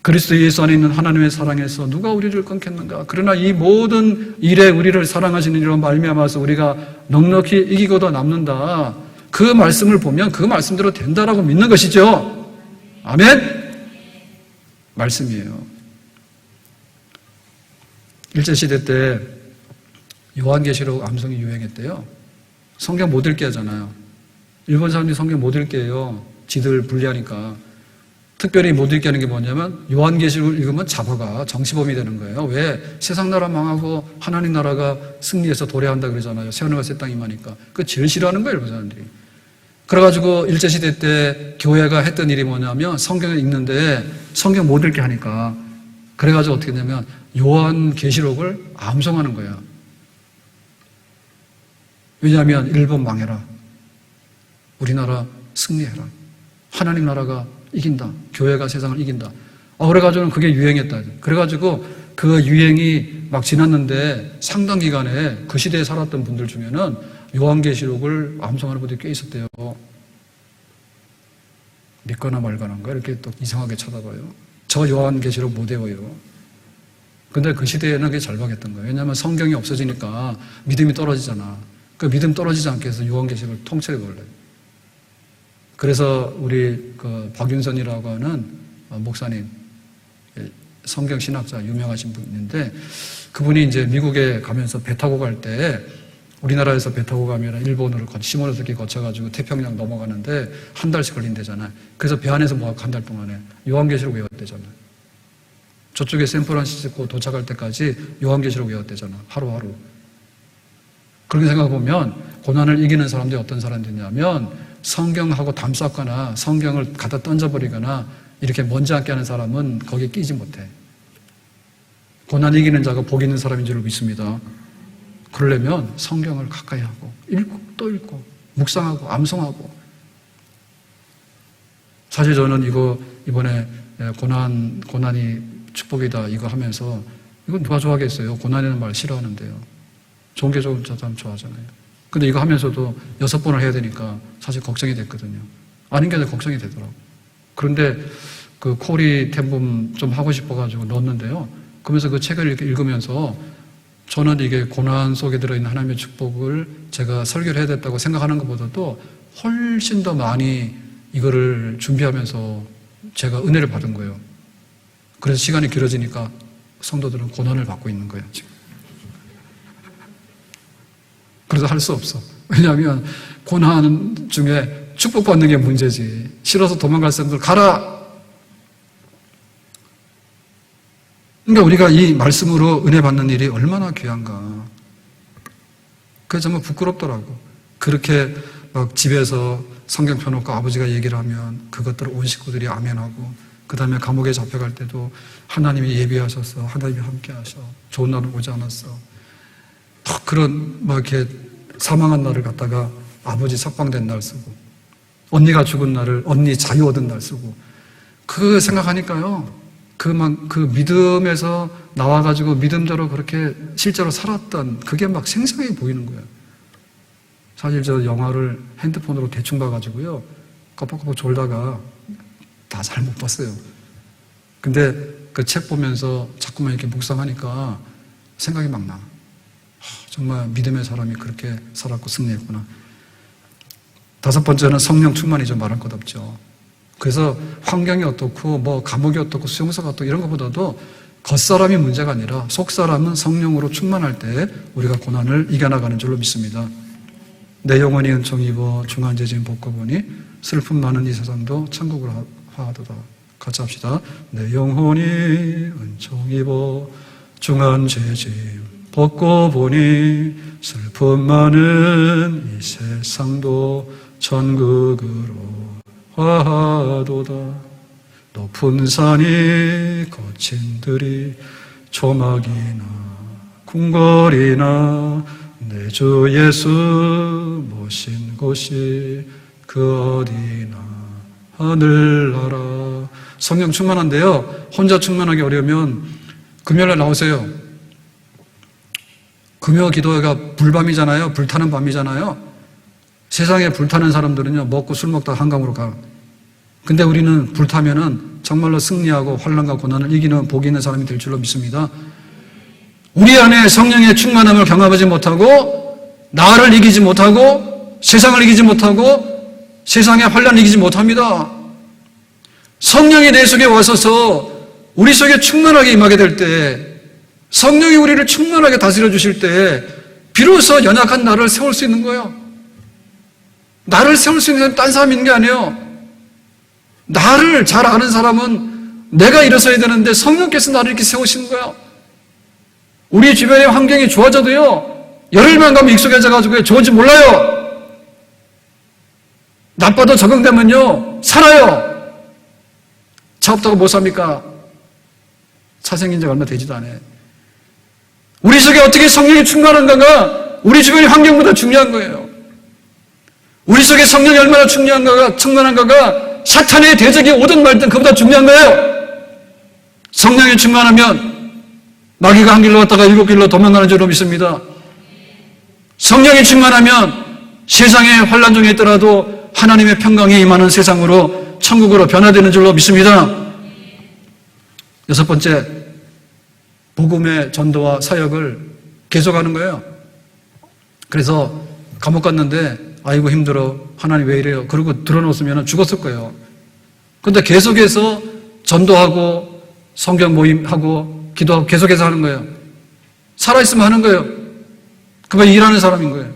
그리스도 예수 안에 있는 하나님의 사랑에서 누가 우리를 끊겠는가? 그러나 이 모든 일에 우리를 사랑하시는 이로 말미암아서 우리가 넉넉히 이기고도 남는다. 그 말씀을 보면 그 말씀대로 된다라고 믿는 것이죠. 아멘? 말씀이에요. 일제시대 때 요한계시록 암송이 유행했대요. 성경 못 읽게 하잖아요. 일본 사람들이 성경 못 읽게 해요. 지들 불리하니까. 특별히 못 읽게 하는 게 뭐냐면 요한계시록을 읽으면 잡아가 정시범이 되는 거예요. 왜? 세상 나라 망하고 하나님 나라가 승리해서 도래한다 그러잖아요. 새하늘과 새 땅이 임하니까. 그거 제일 싫어하는 거예요, 일본 사람들이. 그래가지고 일제시대 때 교회가 했던 일이 뭐냐면 성경을 읽는데 성경 못 읽게 하니까 그래가지고 어떻게 되냐면 요한계시록을 암송하는 거예요. 왜냐하면 일본 망해라. 우리나라 승리해라. 하나님 나라가 이긴다. 교회가 세상을 이긴다. 그래가지고 그게 유행했다. 그래가지고 그 유행이 막 지났는데 상당 기간에 그 시대에 살았던 분들 중에는 요한계시록을 암송하는 분들이 꽤 있었대요. 믿거나 말거나인가 이렇게 또 이상하게 쳐다봐요. 저 요한계시록 못 외워요. 근데 그 시대에는 그게 절박했던 거예요. 왜냐하면 성경이 없어지니까 믿음이 떨어지잖아. 그 믿음 떨어지지 않게 해서 요한계시록을 통째로 걸려요. 그래서 우리 그 박윤선이라고 하는 목사님, 성경 신학자 유명하신 분인데 그분이 이제 미국에 가면서 배 타고 갈 때 우리나라에서 배 타고 가면 일본으로 시모노세키 거쳐가지고 태평양 넘어가는데 한 달씩 걸린대잖아요. 그래서 배 안에서 뭐 한 달 동안에 요한계시록 외웠대잖아요. 저쪽에 샌프란시스코 도착할 때까지 요한계시록 외웠대잖아. 하루하루. 그렇게 생각해보면 고난을 이기는 사람들이 어떤 사람들이냐면 성경하고 담쌓거나 성경을 갖다 던져버리거나 이렇게 먼지 않게 하는 사람은 거기에 끼지 못해. 고난 이기는 자가 복 있는 사람인 줄 믿습니다. 그러려면 성경을 가까이 하고 읽고 또 읽고 묵상하고 암송하고. 사실 저는 이거 이번에 고난이 축복이다 이거 하면서 이거 누가 좋아하겠어요? 고난이라는 말 싫어하는데요. 좋은 게 좋은 사람 좋아하잖아요. 근데 이거 하면서도 6번을 해야 되니까 사실 걱정이 됐거든요. 아닌 게 아니라 걱정이 되더라고요. 그런데 그 코리 템범 좀 하고 싶어가지고 넣었는데요. 그러면서 그 책을 이렇게 읽으면서 저는 이게 고난 속에 들어있는 하나님의 축복을 제가 설교를 해야 됐다고 생각하는 것보다도 훨씬 더 많이 이거를 준비하면서 제가 은혜를 받은 거예요. 그래서 시간이 길어지니까 성도들은 고난을 받고 있는 거예요, 지금. 그래서 할 수 없어. 왜냐하면 고난 중에 축복받는 게 문제지. 싫어서 도망갈 사람들 가라. 그러니까 우리가 이 말씀으로 은혜 받는 일이 얼마나 귀한가. 그게 정말 부끄럽더라고. 그렇게 막 집에서 성경 펴놓고 아버지가 얘기를 하면 그것들을 온 식구들이 아멘하고 그 다음에 감옥에 잡혀갈 때도 하나님이 예비하셔서 하나님이 함께 하셔. 좋은 날은 오지 않았어. 그런 막 이렇게 사망한 날을 갖다가 아버지 석방된 날 쓰고 언니가 죽은 날을 언니 자유 얻은 날 쓰고 그 생각하니까요. 그 믿음에서 나와가지고 믿음대로 그렇게 실제로 살았던 그게 막 생생하게 보이는 거예요. 사실 저 영화를 핸드폰으로 대충 봐가지고요. 깜빡깜빡 졸다가 다 잘 못 봤어요. 근데 그 책 보면서 자꾸만 이렇게 묵상하니까 생각이 막 나. 정말 믿음의 사람이 그렇게 살았고 승리했구나. 5번째는 성령 충만이죠. 말할 것 없죠. 그래서 환경이 어떻고 뭐 감옥이 어떻고 수용소가 어떻고 이런 것보다도 겉사람이 문제가 아니라 속사람은 성령으로 충만할 때 우리가 고난을 이겨나가는 줄로 믿습니다. 내 영혼이 은총 입어 중한죄진 벗고 보니 슬픔 많은 이 세상도 천국을 하도다. 같이 합시다. 내 영혼이 은총 입어 중한죄진 벗고 보니 슬픔 많은 이 세상도 천국으로 화도다. 높은 산이 거친 들이 조막이나 궁궐이나 내 주 예수 모신 곳이 그 어디나 하늘나라. 성령 충만한데요. 혼자 충만하기 어려우면 금요일날 나오세요. 금요 기도회가 불밤이잖아요. 불타는 밤이잖아요. 세상에 불타는 사람들은요, 먹고 술 먹다가 한강으로 가. 근데 우리는 불타면은 정말로 승리하고 환난과 고난을 이기는 복이 있는 사람이 될 줄로 믿습니다. 우리 안에 성령의 충만함을 경험하지 못하고 나를 이기지 못하고 세상을 이기지 못하고 세상의 환난을 이기지 못합니다. 성령이 내 속에 와서서 우리 속에 충만하게 임하게 될 때, 성령이 우리를 충만하게 다스려 주실 때 비로소 연약한 나를 세울 수 있는 거예요. 나를 세울 수 있는 사람이 딴 사람이 있는 게 아니에요. 나를 잘 아는 사람은 내가 일어서야 되는데 성령께서 나를 이렇게 세우시는 거예요. 우리 주변의 환경이 좋아져도요, 열흘만 가면 익숙해져가지고 좋은지 몰라요. 나빠도 적응되면요, 살아요. 차 없다고 못 삽니까? 차 생긴 지 얼마 되지도 않아요. 우리 속에 어떻게 성령이 충만한가가 우리 주변의 환경보다 중요한 거예요. 우리 속에 성령이 얼마나 충만한가가 사탄의 대적이 오든 말든 그보다 중요한 거예요. 성령이 충만하면 마귀가 한 길로 갔다가 7길로 도망가는 줄로 믿습니다. 성령이 충만하면 세상의 환난 중에 있더라도 하나님의 평강이 임하는 세상으로, 천국으로 변화되는 줄로 믿습니다. 6번째, 복음의 전도와 사역을 계속하는 거예요. 그래서 감옥 갔는데 아이고 힘들어, 하나님 왜 이래요? 그러고 들어놓았으면 죽었을 거예요. 그런데 계속해서 전도하고 성경 모임하고 기도하고 계속해서 하는 거예요. 살아있으면 하는 거예요. 그거 일하는 사람인 거예요.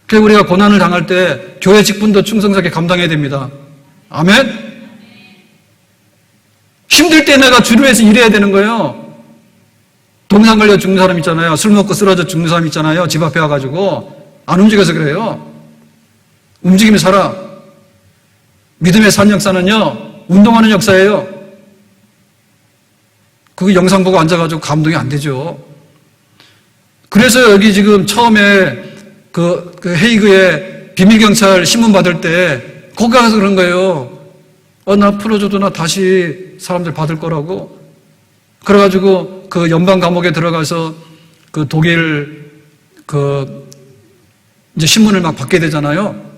그래서 우리가 고난을 당할 때 교회 직분도 충성스럽게 감당해야 됩니다. 아멘? 힘들 때 내가 주를 위해서 일해야 되는 거예요. 동상 걸려 죽는 사람 있잖아요. 술 먹고 쓰러져 죽는 사람 있잖아요. 집 앞에 와가지고 안 움직여서 그래요. 움직이면 살아. 믿음의 산 역사는요, 운동하는 역사예요. 그거 영상 보고 앉아가지고 감동이 안 되죠. 그래서 여기 지금 처음에 그 헤이그에 비밀경찰 신문 받을 때 거기 가서 그런 거예요. 나 풀어줘도 나 다시 사람들 받을 거라고. 그래가지고 그 연방 감옥에 들어가서 그 독일 이제 신문을 막 받게 되잖아요.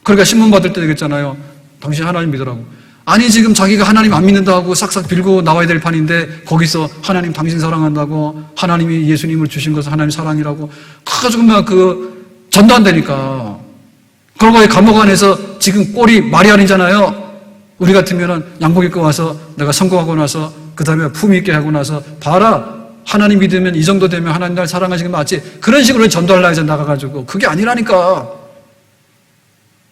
그러니까 신문 받을 때 되겠잖아요. 당신 하나님 믿으라고. 아니 지금 자기가 하나님 안 믿는다고 싹싹 빌고 나와야 될 판인데 거기서 하나님 당신 사랑한다고, 하나님이 예수님을 주신 것은 하나님 사랑이라고 가지고 막 전도한다니까. 그러고 감옥 안에서 지금 꼴이 말이 아니잖아요. 우리 같으면은 양복 입고 와서 내가 성공하고 나서 그 다음에 품위 있게 하고 나서 봐라, 하나님 믿으면 이 정도 되면 하나님 날 사랑하시는 거 맞지? 그런 식으로 전도하려고 해서 나가가지고 그게 아니라니까.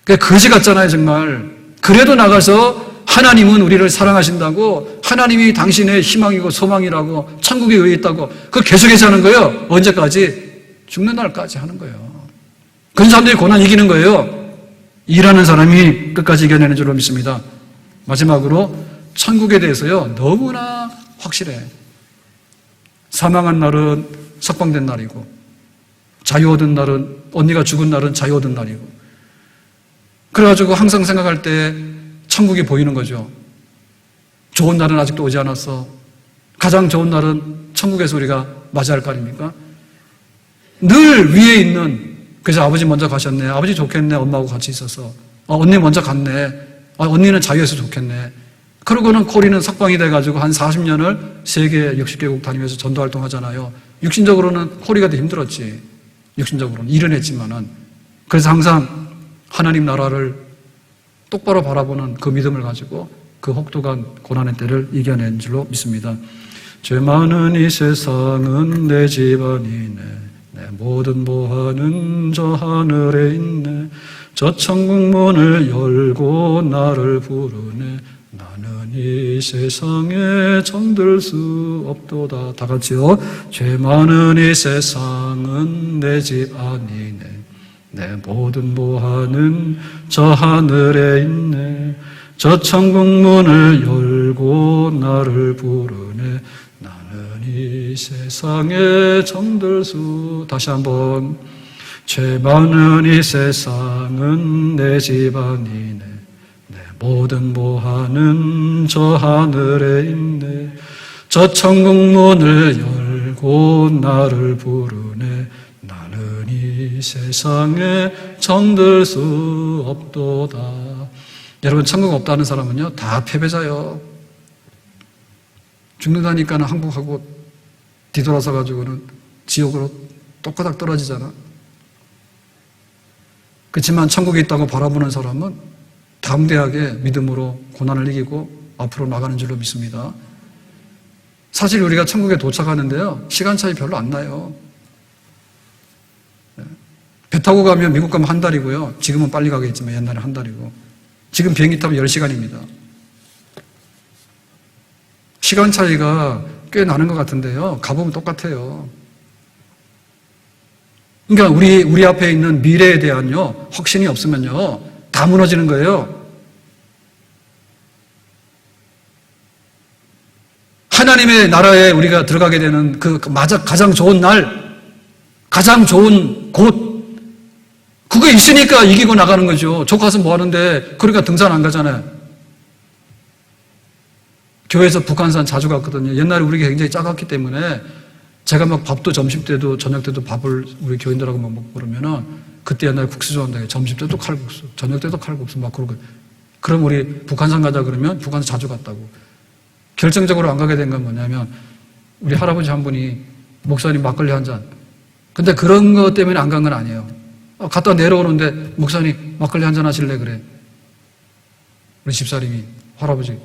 그게 거지 같잖아요 정말. 그래도 나가서 하나님은 우리를 사랑하신다고, 하나님이 당신의 희망이고 소망이라고, 천국에 의해 있다고, 그걸 계속해서 하는 거예요. 언제까지? 죽는 날까지 하는 거예요. 그런 사람들이 고난 이기는 거예요. 일하는 사람이 끝까지 이겨내는 줄로 믿습니다. 마지막으로 천국에 대해서요, 너무나 확실해. 사망한 날은 석방된 날이고, 자유 얻은 날은, 언니가 죽은 날은 자유 얻은 날이고, 그래가지고 항상 생각할 때 천국이 보이는 거죠. 좋은 날은 아직도 오지 않았어. 가장 좋은 날은 천국에서 우리가 맞이할 거 아닙니까? 늘 위에 있는, 그래서 아버지 먼저 가셨네. 아버지 좋겠네. 엄마하고 같이 있어서. 언니 먼저 갔네. 언니는 자유해서 좋겠네. 그러고는 코리는 석방이 돼가지고 한 40년을 세계 60개국 다니면서 전도 활동하잖아요. 육신적으로는 코리가 더 힘들었지. 육신적으로는 일은 했지만은. 그래서 항상 하나님 나라를 똑바로 바라보는 그 믿음을 가지고 그 혹독한 고난의 때를 이겨낸 줄로 믿습니다. 죄 많은 이 세상은 내 집안이네. 내 모든 보화는 저 하늘에 있네. 저 천국 문을 열고 나를 부르네. 나는 이 세상에 정들 수 없도다. 다 같이요. 죄 많은 이 세상은 내 집 아니네. 내 모든 보화는 저 하늘에 있네. 저 천국 문을 열고 나를 부르네. 나는 이 세상에 정들 수. 다시 한번. 죄 많은 이 세상은 내 집 아니네. 내 모든 보화는 저 하늘에 있네. 저 천국 문을 열고 나를 부르네. 나는 이 세상에 정들 수 없도다. 여러분, 천국 없다는 사람은요, 다 패배자요. 죽는다니까는 항복하고 뒤돌아서 가지고는 지옥으로 똑같이 떨어지잖아. 그렇지만 천국에 있다고 바라보는 사람은 담대하게 믿음으로 고난을 이기고 앞으로 나가는 줄로 믿습니다. 사실 우리가 천국에 도착하는데요, 시간 차이 별로 안 나요. 배 타고 가면 미국 가면 한 달이고요. 지금은 빨리 가겠지만 옛날에 한 달이고. 지금 비행기 타면 10시간입니다. 시간 차이가 꽤 나는 것 같은데요. 가보면 똑같아요. 그러니까 우리 앞에 있는 미래에 대한요, 확신이 없으면요, 다 무너지는 거예요. 하나님의 나라에 우리가 들어가게 되는 가장 좋은 날, 가장 좋은 곳, 그거 있으니까 이기고 나가는 거죠. 저 가서 뭐 하는데, 그러니까 등산 안 가잖아요. 교회에서 북한산 자주 갔거든요. 옛날에 우리가 굉장히 작았기 때문에 제가 막 밥도 점심 때도 저녁 때도 밥을 우리 교인들하고 막 먹고 그러면은 그때 옛날에 국수 좋아한다고 점심 때도 칼국수, 저녁 때도 칼국수 막 그러고. 그럼 우리 북한산 가자 그러면 북한산 자주 갔다고. 결정적으로 안 가게 된 건 뭐냐면 우리 할아버지 한 분이 목사님 막걸리 한 잔. 근데 그런 것 때문에 안 간 건 아니에요. 갔다 내려오는데 목사님 막걸리 한 잔 하실래 그래. 우리 집사님이 할아버지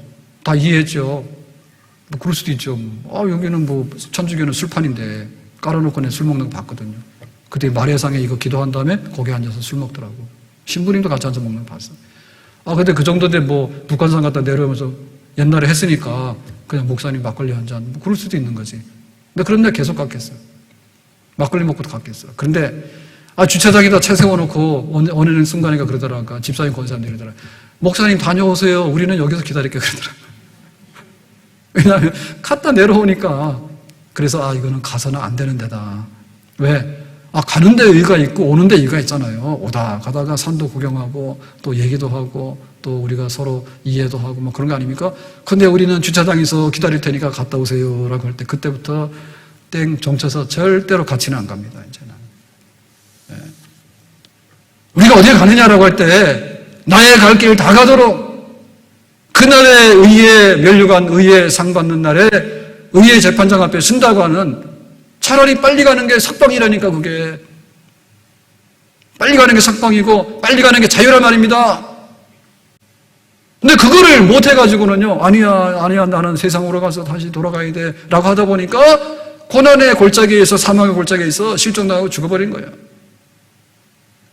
다 이해했죠. 뭐 그럴 수도 있죠. 여기는 뭐 천주교는 술판인데 깔아놓고 내 술 먹는 거 봤거든요. 그때 마리아상에 이거 기도한 다음에 거기 앉아서 술 먹더라고. 신부님도 같이 앉아 먹는 거 봤어. 근데 그 정도인데 뭐 북한산 갔다 내려오면서 옛날에 했으니까 그냥 목사님 막걸리 한 잔, 뭐 그럴 수도 있는 거지. 근데 그런데 계속 갔겠어. 막걸리 먹고도 갔겠어. 그런데 주차장에다 차 세워놓고 어느 순간인가 그러더라니까 집사님 권사님 이러더라. 목사님 다녀오세요. 우리는 여기서 기다릴게 그러더라. 왜냐하면 갔다 내려오니까 그래서 이거는 가서는 안 되는 데다. 왜? 가는데 의의가 있고 오는데 의의가 있잖아요. 오다 가다가 산도 구경하고 또 얘기도 하고 또 우리가 서로 이해도 하고 뭐 그런 거 아닙니까? 근데 우리는 주차장에서 기다릴 테니까 갔다 오세요 라고 할 때 그때부터 땡 종쳐서 절대로 같이는 안 갑니다. 이제는. 우리가 어디에 가느냐라고 할 때 나의 갈 길 다 가도록 그날의 의의 면류관 의의 상 받는 날에 의의 재판장 앞에 쓴다고 하는 차라리 빨리 가는 게 석방이라니까 그게. 빨리 가는 게 석방이고 빨리 가는 게 자유란 말입니다. 근데 그거를 못 해가지고는요, 아니야, 나는 세상으로 가서 다시 돌아가야 돼. 라고 하다 보니까 고난의 골짜기에서 사망의 골짜기에서 실종당하고 죽어버린 거예요.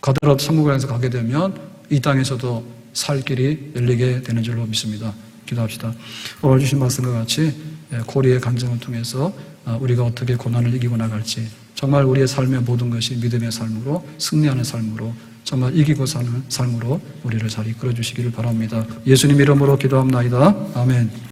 가더라도 천국에 가게 되면 이 땅에서도 살 길이 열리게 되는 줄로 믿습니다. 기도합시다. 오늘 주신 말씀과 같이 고리의 간증을 통해서 우리가 어떻게 고난을 이기고 나갈지 정말 우리의 삶의 모든 것이 믿음의 삶으로 승리하는 삶으로 정말 이기고 사는 삶으로 우리를 잘 이끌어 주시기를 바랍니다. 예수님 이름으로 기도합나이다. 아멘.